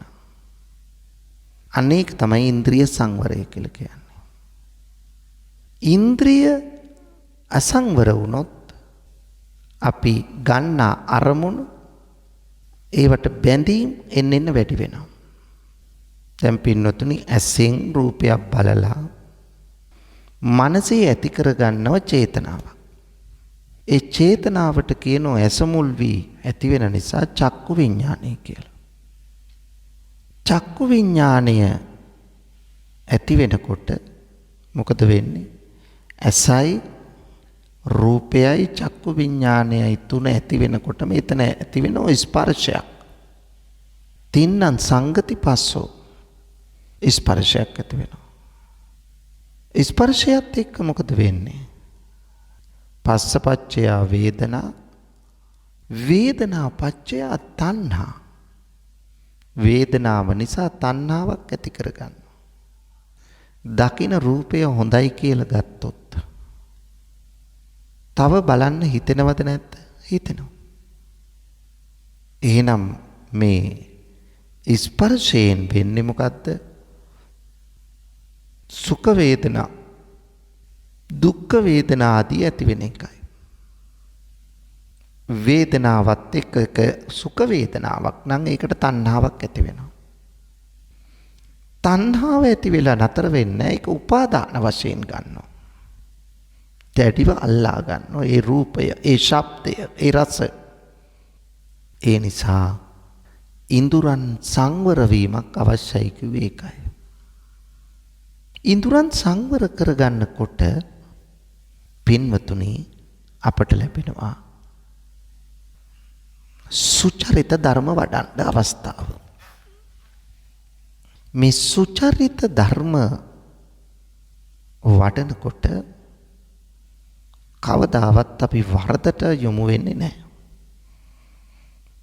අනේක තමයි ඉන්ද්‍රිය සංවරය කියලා කියන්නේ. ඉන්ද්‍රිය අසංවර වුණොත් අපි ගන්නා අරමුණු ඒවට බැඳීම් එන්න වැඩි වෙනවා. දැන් පින්නතුනි ඇසෙන් රූපයක් බලලා මනසේ ඇති කරගන්නව චේතනාවක්. ඒ චේතනාවට කියනවා ඇස මුල් වී ඇති වෙන නිසා චක්කු විඥානය කියලා. චක්කු විඥානය ඇති වෙනකොට මොකද වෙන්නේ? ඇසයි රූපයයි චක්කු විඥානයයි තුන ඇති වෙනකොට මෙතන ඇති වෙන ස්පර්ශයක්. තින්නම් සංගති පස්සෝ ස්පර්ශයක් ඇති වෙනවා. ස්පර්ශයත් එක්ක මොකද වෙන්නේ? පස්සපච්චය වේදනා, වේදනා පච්චය තණ්හා. වේදනාව නිසා තණ්හාවක් ඇති කරගන්න. දකින රූපය හොඳයි කියලා ගත්තොත් තව බලන්න හිතෙනවද නැද්ද? හිතෙනවා. එහෙනම් මේ ස්පර්ශයෙන් වෙන්නේ මොකද්ද? සුඛ වේදනා, දුක්ඛ වේදනා ආදී ඇති වෙන එකයි. වේදනාවත් එක්ක සුඛ වේදනාවක් නම් ඒකට තණ්හාවක් ඇති වෙනවා. තණ්හාව ඇති වෙලා නතර වෙන්නේ ඒක උපාදාන වශයෙන් ගන්නවා. දැඩිව අල්ලා ගන්නවා ඒ රූපය, ඒ ශබ්දය, ඒ රස. ඒ නිසා ඉන්ද්‍රයන් සංවර වීමක් අවශ්‍යයි කිව්වේ ඒකයි. ඉන්ද්‍රයන් සංවර කරගන්නකොට පින්වතුනි අපට ලැබෙනවා සුචරිත ධර්ම වඩන්න අවස්ථාව. මේ සුචරිත ධර්ම වඩනකොට කවදාවත් අපි වරදට යොමු වෙන්නේ නැහැ.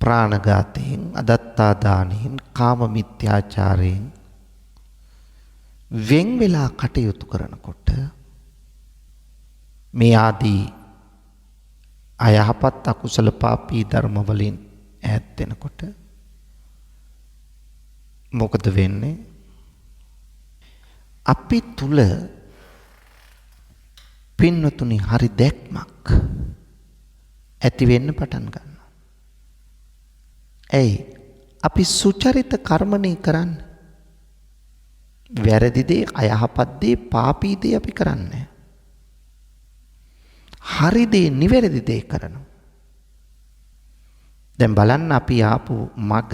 ප්‍රාණඝාතයෙන්, අදත්තා දානයෙන්, කාම මිත්‍යාචාරයෙන් වෙන් වෙලා කටයුතු කරනකොට මේ ආදී අයහපත් අකුසල පාපී ධර්ම වලින් ඈත් වෙනකොට මොකද වෙන්නේ? අපි තුල පින්වතුනි හරි දැක්මක් ඇති වෙන්න පටන් ගන්නවා. ඇයි? අපි සුචරිත කර්මනේ කරන්නේ. වැරදි දේ, අයහපත් දේ, පාපී දේ අපි කරන්නේ. හරි දේ, නිවැරදි දේ කරනවා. දැන් බලන්න අපි ආපු මග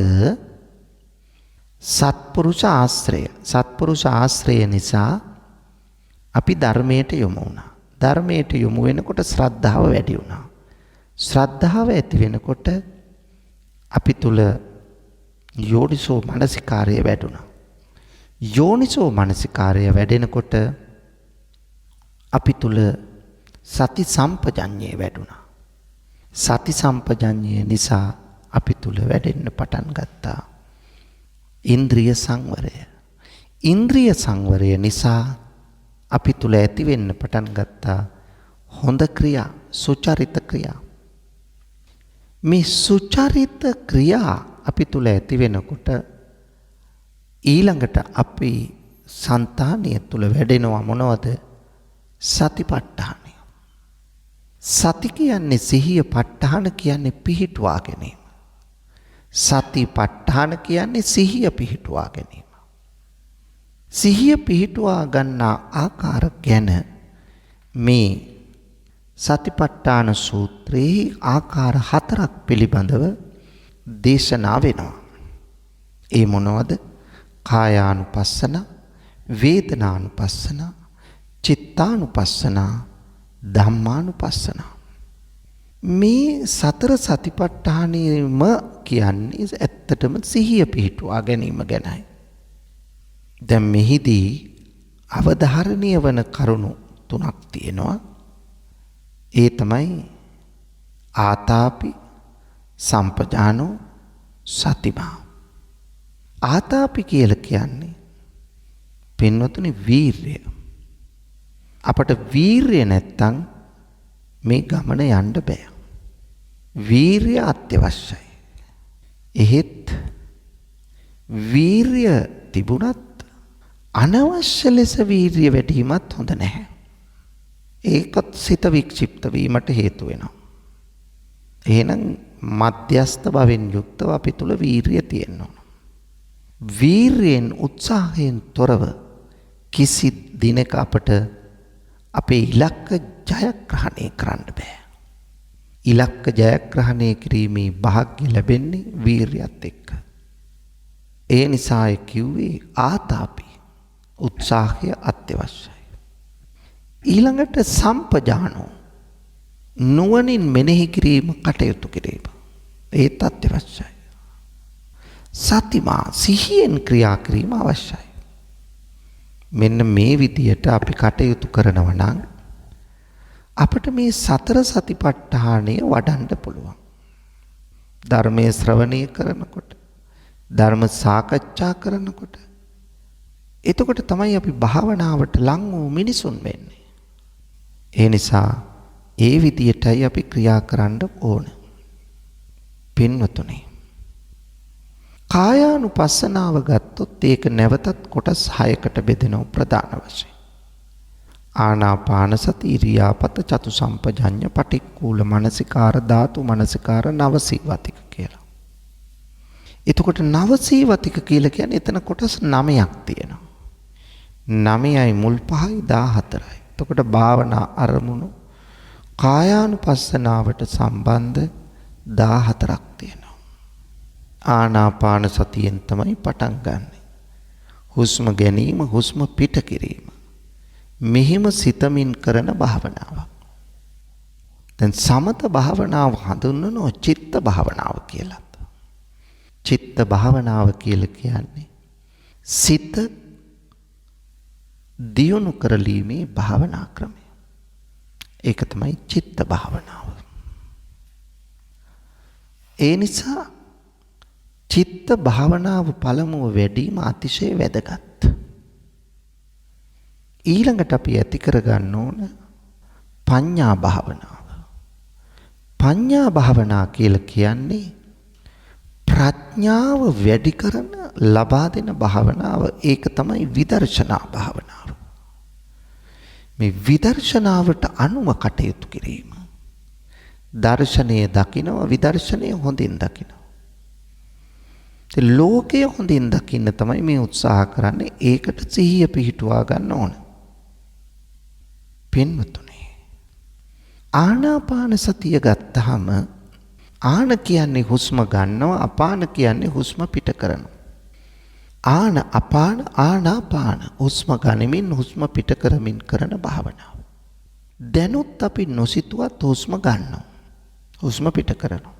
සත්පුරුෂ ආශ්‍රය. සත්පුරුෂ ආශ්‍රය නිසා අපි ධර්මයට යොමු වුණා. ධර්මයට යොමු වෙනකොට ශ්‍රද්ධාව වැඩි වුණා. ශ්‍රද්ධාව ඇති වෙනකොට අපි තුල යෝනිසෝ මනසිකාරය වැඩුණා. යෝනිසෝ මනසිකාරය වැඩෙනකොට අපි තුල සති සම්පජඤ්ඤය වැඩුණා. සති සම්පජඤ්ඤය නිසා අපි තුල වැඩෙන්න පටන් ගත්තා ඉන්ද්‍රිය සංවරය. ඉන්ද්‍රිය සංවරය නිසා අපි තුල ඇති වෙන්න පටන් ගත්තා හොඳ ක්‍රියා, සුචරිත ක්‍රියා. මේ සුචරිත ක්‍රියා අපි තුල ඇති වෙනකොට ඊළඟට අපි సంతානිය තුල වැඩෙනවා මොනවද? සතිපට්ඨානය. සති කියන්නේ සිහිය, ප ဋ ාහන කියන්නේ පිහිටුවා ගැනීම. සතිපට්ඨාන කියන්නේ සිහිය පිහිටුවා ගැනීම. සිහිය පිහිටුවා ගන්නා ආකාර ගැන මේ සතිපට්ඨාන සූත්‍රයේ ආකාර 4ක් පිළිබඳව දේශනා වෙනවා. ඒ මොනවද? කායානුපස්සන, වේදනානුපස්සන, චිත්තානුපස්සන, ධම්මානුපස්සන. මේ සතර සතිපට්ඨානෙම කියන්නේ ඇත්තටම සිහිය පිහිටුවා ගැනීම ගැනයි. දැන් මෙහිදී අවධාරණීය වන කරුණු 3ක් තියෙනවා. ඒ තමයි ආතාපි, සම්පජානෝ, සතිමා. ආතාපි කියලා කියන්නේ පින්වතුනි වීර්යය. අපට වීර්යය නැත්තම් මේ ගමන යන්න බෑ. වීර්යය අත්‍යවශ්‍යයි. එහෙත් වීර්යය තිබුණත් අනවශ්‍ය ලෙස වීර්යය වැඩිමත් හොඳ නැහැ. ඒකත් සිත වික්ෂිප්ත වීමට හේතු වෙනවා. එහෙනම් මධ්‍යස්ථ භවෙන් යුක්තව අපි තුල වීර්යය තියෙන්න ඕන. වීර්යෙන් උත්සාහයෙන් තොරව කිසි දිනක අපට අපේ ඉලක්ක ජයග්‍රහණය කරන්න බෑ. ඉලක්ක ජයග්‍රහණය කිරීමේ වාග්ය ලැබෙන්නේ වීර්යයත් එක්ක. ඒ නිසා කිව්වේ ආතාපි උත්සාහය අත්‍යවශ්‍යයි. ඊළඟට සම්පජානෝ නුවණින් මෙනෙහි කිරීම, කටයුතු කිරීම ඒත් අත්‍යවශ්‍යයි. සතිමා සිහියෙන් ක්‍රියා කිරීම අවශ්‍යයි. මෙන්න මේ විදියට අපි කටයුතු කරනවා නම් අපිට මේ සතර සතිපට්ඨානය වඩන්න පුළුවන්. ධර්මයේ ශ්‍රවණය කරනකොට ධර්ම සාකච්ඡා කරනකොට එතකොට තමයි අපි භාවනාවට ලං වූ මිනිසුන් වෙන්නේ. ඒ නිසා ඒ විදියටයි අපි ක්‍රියා කරන්න ඕන. පින්වතුනි, කායානුපස්සනාව ගත්තොත් ඒක නැවතත් කොටස් 6කට බෙදෙනවා ප්‍රධාන වශයෙන්. ආනාපාන සති ඉරියාපත චතු සම්පජඤ්ඤ පටික්කුල මනසිකාර ධාතු මනසිකාර නවසීවතික කියලා. එතකොට නවසීවතික කියලා කියන්නේ එතන කොටස් 9ක් තියෙනවා. 9යි මුල් 5යි 14යි. එතකොට භාවනා අරමුණු කායානුපස්සනාවට සම්බන්ධ 14ක් තියෙනවා. ආනාපාන සතියෙන් තමයි පටන් ගන්නෙ. හුස්ම ගැනීම, හුස්ම පිට කිරීම. මෙහිම සිතමින් කරන භාවනාවක්. දැන් සමත භාවනාව හඳුන්වනවා චිත්ත භාවනාව කියලා. චිත්ත භාවනාව කියලා කියන්නේ සිත දියුණු කරලීමේ භාවනා ක්‍රමය. ඒක තමයි චිත්ත භාවනාව. ඒ නිසා චිත්ත භාවනාව පළමුව වැඩිම අතිශය වැදගත්. ඊළඟට අපි ඇති කරගන්න ඕන පඤ්ඤා භාවනාව. පඤ්ඤා භාවනා කියලා කියන්නේ ප්‍රඥාව වැඩි කරන ලබා දෙන භාවනාව. ඒක තමයි විදර්ශනා භාවනාව. මේ විදර්ශනාවට අනුව කටයුතු කිරීම. දර්ශනය දකිනවා, විදර්ශනය හොඳින් දකිනවා. ලෝකය හොඳින් දකින්න තමයි මේ උත්සාහ කරන්නේ. ඒකට සිහිය පිහිටුවා ගන්න ඕන. පින්වතුනි, ආනාපාන සතිය ගත්තාම ආන කියන්නේ හුස්ම ගන්නවා, අපාන කියන්නේ හුස්ම පිට කරනවා. ආන අපාන ආනාපාන හුස්ම ගනිමින් හුස්ම පිට කරමින් කරන භාවනාව. දැනුත් අපි නොසිතුවත් හුස්ම ගන්නවා, හුස්ම පිට කරනවා.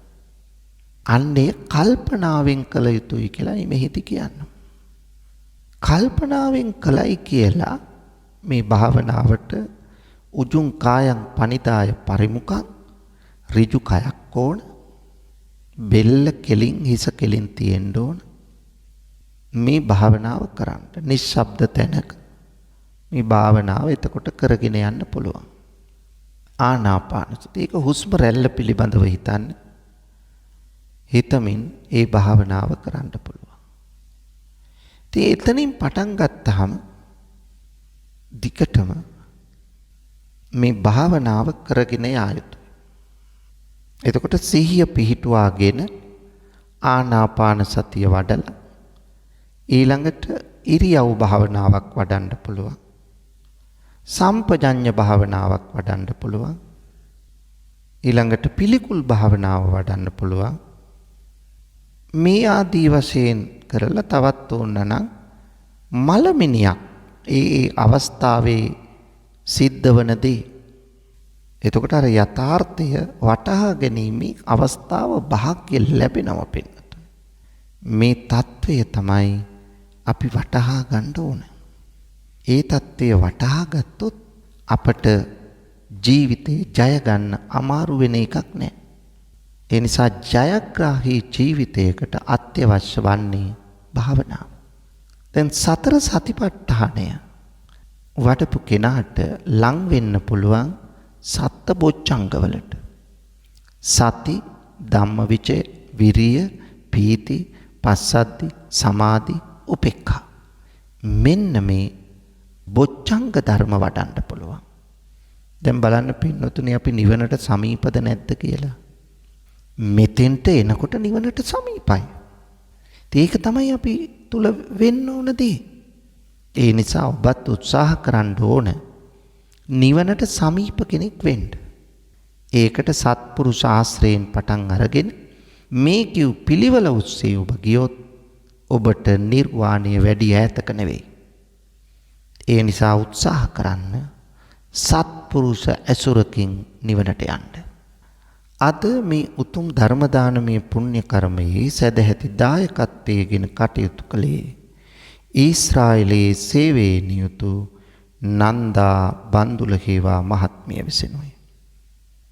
අන්නේ කල්පනාවෙන් කළ යුතුයි කියලා මෙහිදී කියනවා. කල්පනාවෙන් කළයි කියලා මේ භාවනාවට උජුං කායං පනිදාය පරිමුඛං ඍජු කයක් ඕන. බෙල්ල කෙලින් හිස කෙලින් තියෙන්න ඕන. මේ භාවනාව කරන්න නිශ්ශබ්ද තැනක මේ භාවනාව එතකොට කරගෙන යන්න පුළුවන්. ආනාපාන සති ඒක හුස්ම රැල්ල පිළිබඳව හිතන්න. හිතමින් ඒ භාවනාව කරන්න පුළුවන්. ඉතින් එතනින් පටන් ගත්තාම දිගටම මේ භාවනාව කරගෙන යා යුතුයි. එතකොට සිහිය පිහිටුවාගෙන ආනාපාන සතිය වඩලා ඊළඟට ඉරියව් භාවනාවක් වඩන්න පුළුවන්. සම්පජඤ්ඤ භාවනාවක් වඩන්න පුළුවන්. ඊළඟට පිළිකුල් භාවනාව වඩන්න පුළුවන්. මේ ආදී වශයෙන් කරලා තවත් ඕනනම් මලමිනියක් ඒ අවස්ථාවේ සිද්ධ වන දේ. එතකොට අර යථාර්ථය වටහා ගැනීමේ අවස්ථාව භාග්‍ය ලැබෙනවා පින්නත. මේ తත්වය තමයි අපි වටහා ගන්න ඕන. ඒ తත්වය වටහා ගත්තොත් අපට ජීවිතේ ජය ගන්න අමාරු වෙන එකක් නෑ. ඒ නිසා ජයග්‍රාහී ජීවිතයකට අත්‍යවශ්‍ය වන්නේ භාවනාව. දැන් සතර සතිපට්ඨානය වඩපු කෙනාට ලං වෙන්න පුළුවන් සත්ත බොච්චංගවලට. සති, ධම්මවිචය, විරිය, පීති, පස්සද්ධි, සමාධි, උපේක්ඛා. මෙන්න මේ බොච්චංග ධර්ම වඩන්න පුළුවන්. දැන් බලන්න පින්නතුනි අපි නිවනට සමීපද නැද්ද කියලා. මෙතෙන්ට එනකොට නිවනට සමීපයි. ඒක තමයි අපි තුල වෙන්න ඕන දේ. ඒ නිසා ඔබත් උත්සාහ කරන්න ඕන නිවනට සමීප කෙනෙක් වෙන්න. ඒකට සත්පුරුෂ ආශ්‍රයෙන් පටන් අරගෙන මේ කිව් පිළිවෙල ඔස්සේ ඔබ ගියොත් ඔබට නිර්වාණය වැඩි ඈතක නෙවෙයි. ඒ නිසා උත්සාහ කරන්න සත්පුරුෂ ඇසුරකින් නිවනට යන්න. අද මේ උතුම් ධර්ම දානමය පුණ්‍ය කර්මයේ සදැහැති දායකත්වයෙන් කටයුතු කළේ ඊශ්‍රායලයේ සේවයේ නියුතු නන්දා බන්දුලහේවා මහත්මිය විසිනුයි.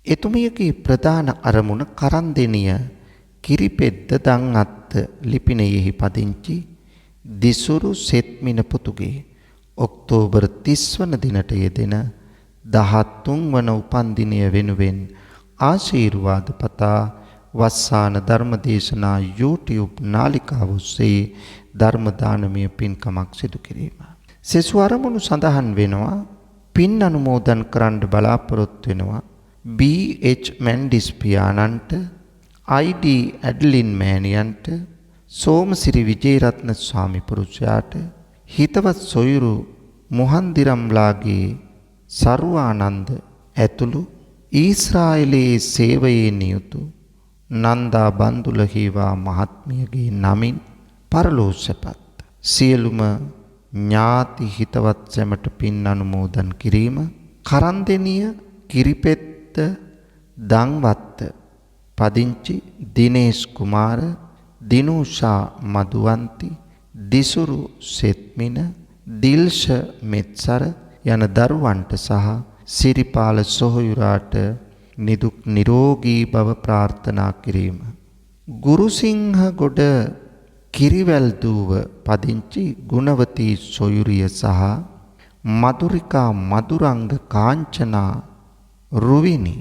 එතුමියගේ ප්‍රධාන අරමුණ කරන්දෙනිය කිරිපෙද්ද දන් අත්ත ලිපිනයෙහි පදිංචි දිසුරු සෙත්මින පුතුගේ ඔක්තෝබර් 30 වන දිනට යෙදෙන 13 වන උපන්දිනය වෙනුවෙන් ආශිර්වාද පතා වස්සාන ධර්මදේශනා YouTube නාලිකාව ඔස්සේ ධර්ම දානමය පින්කමක් සිදු කිරීම. සෙසු අරමුණු සඳහන් වෙනවා. පින් අනුමෝදන් කරන්න බලාපොරොත්තු වෙනවා. BH මැන්ඩිස් පියාණන්ට, ID ඇඩ්ලින් මෑණියන්ට, සෝමසිරි විජේරත්න ස්වාමි පුරුෂයාට, හිතවත් සොයුරු මොහන්දිරම්ලාගේ සර්වානන්ද ඇතුළු ඊශ්‍රායලයේ සේවයේ නියුතු නන්දා බන්දුල හේවා මහත්මියගේ නමින් පරලෝසපත් සියලුම ඥාති හිතවත් සැමට පින් අනුමෝදන් කිරීම කරන්දෙනිය කිරිපෙත්ත දන්වත්ත පදිංචි දිනේෂ් කුමාර දිනුෂා මදුවන්ති දිසුරු සෙත්මින දිල්ෂ මෙත්සර යන දරුවන්ට සහ සිරිපාල සොහොයුරාට නිදුක් නිරෝගී බව ප්‍රාර්ථනා කිරීම. ගුරුසිංහ ගොඩ කිරිවැල්දුව පදිංචි ගුණවතී සොයුරිය සහ මధుරිකා මధుරංග කාංචනා රුවිනි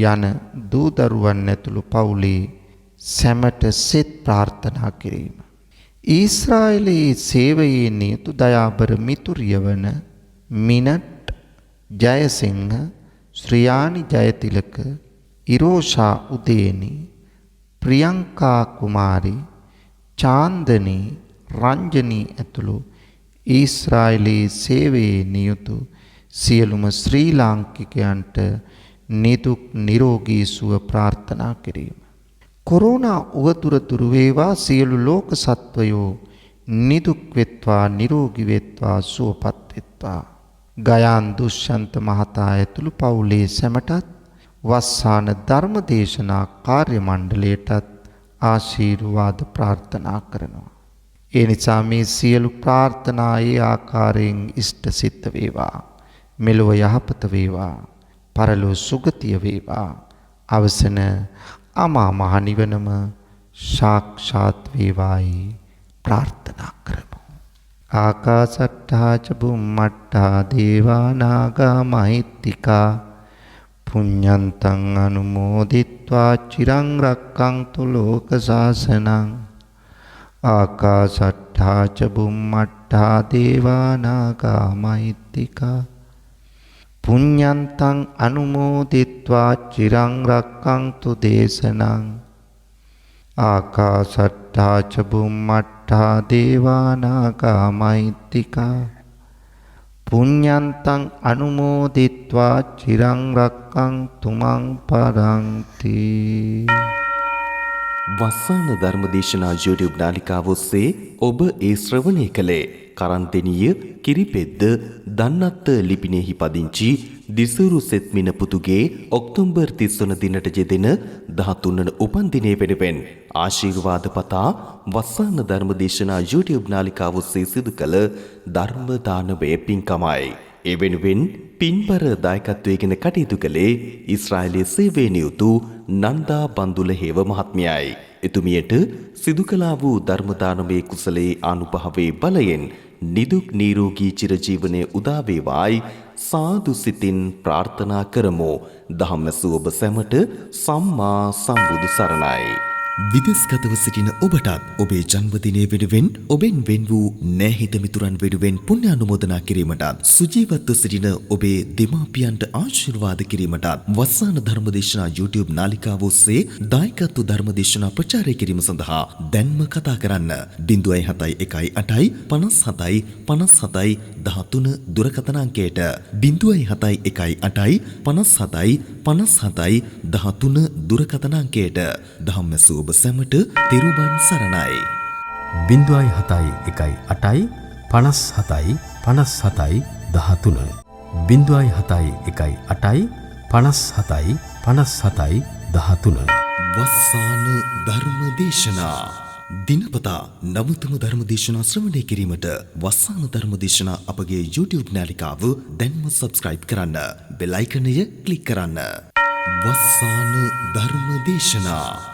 යන දූ දරුවන් ඇතුළු පවුලේ සැමට සෙත් ප්‍රාර්ථනා කිරීම. ඊශ්‍රායලයේ සේවයේ නියුතු දයාබර මිතුරිය වන මිනට් ජයසිංහ, ශ්‍රියානි ජයතිලක, ඉරෝෂා උදේනි, ප්‍රියංකා කුමාරි, චාන්දනී, රංජනී ඇතුළු ඊශ්‍රායලයේ සේවයේ නියුතු සියලුම ශ්‍රී ලාංකිකයන්ට නිදුක් නිරෝගී සුව ප්‍රාර්ථනා කිරීම. කොරෝනා උවදුර දුරු වේවා, සියලු ලෝක සත්වයෝ නිදුක් වෙත්වා, නිරෝගී වෙත්වා, සුවපත් වෙත්වා. ගයාන් දුෂ්යන්ත මහතා ඇතුළු පවුලේ සැමටත් වස්සාන ධර්ම දේශනා කාර්ය මණ්ඩලයටත් ආශිර්වාද ප්‍රාර්ථනා කරනවා. ඒ නිසා මේ සියලු ප්‍රාර්ථනා ඒ ආකාරයෙන් ඉෂ්ට සිද්ධ වේවා. මෙලොව යහපත වේවා, පරලොව සුගතිය වේවා. අවසන අමා මහ නිවනම සාක්ෂාත් වේවායි ප්‍රාර්ථනා කරමු. ආකාසට්ඨා ච බුම්මට්ඨා දේවා නාග මහිත්‍තිකා පුඤ්ඤන්තං අනුමෝදිත්වා චිරං රක්ඛන්තු ලෝක සාසනං. ආකාසට්ඨා ච බුම්මට්ඨා දේවා නාග මහිත්‍තිකා පුඤ්ඤන්තං අනුමෝදිත්වා චිරං රක්ඛන්තු දේශනං. ආකාසට්ඨා ච බුම්මට්ඨා දේවා නාග මහිත්‍තිකා පුඤ්ඤන්තං අනුමෝදිත්වා චිරං රක්ඛන්තු මං පරන්ති. වස්සාන ධර්මදේශනා YouTube නාලිකාව ඔස්සේ ඔබ ඒ ශ්‍රවණය කළේ කරන්තෙනිය කිරිපෙද්ද දන්නත්ත ලිපිනයෙහි පදිංචි දිසුරු සෙත්මින පුතුගේ ඔක්තෝබර් 30 වන දිනට යෙදෙන 13 වන උපන්දිනය වෙනුවෙන් ආශිර්වාද පතා වස්සාන ධර්මදේශනා YouTube නාලිකාව ඔස්සේ සිදු කළ ධර්ම දානමය පින්කමයි. ඒ වෙනුවෙන් පින්බර දායකත්වයෙන් කටයුතු කළේ ඊශ්‍රායලයේ සේවයේ නියුතු නන්දා බන්දුල හේව මහත්මියයි. එතුමියට සිදු කළා වූ ධර්ම දානමය කුසලයේ අනුභවයේ බලයෙන් නිදුක් නිරෝගී චිරජීවනයේ උදා වේවායි සාදු සිතින් ප්‍රාර්ථනා කරමු. දහම්නසු ඔබ සැමට සම්මා සම්බුදු සරණයි. විදේශගතව සිටින ඔබටත් ඔබේ ජන්මදිනය වෙනුවෙන් ඔබෙන් වෙන් වූ නැහිත මිතුරන් වෙනුවෙන් පුණ්‍ය අනුමෝදනා කිරීමටත් සුජීවත්ව සිටින ඔබේ දෙමාපියන්ට ආශිර්වාද කිරීමටත් වස්සාන ධර්මදේශනා YouTube නාලිකාව ඔස්සේ දායකත්ව ධර්මදේශනා ප්‍රචාරය කිරීම සඳහා දැන්ම කතා කරන්න 071 57 57 13 දුරකථන අංකයට 071 57 57 13 දුරකථන අංකයට දහම්නසු ඔබ සැමට තෙරුවන් සරණයි. 0.71 8 57 57 13 0.71 8 57 57 13. වස්සාන ධර්මදේශනා දිනපතා නවතම ධර්මදේශනා ශ්‍රවණය කිරීමට වස්සාන ධර්මදේශනා අපගේ YouTube නාලිකාව දැන්ම සබ්ස්ක්‍රයිබ් කරන්න. බෙල් අයිකනය ක්ලික් කරන්න. වස්සාන ධර්මදේශනා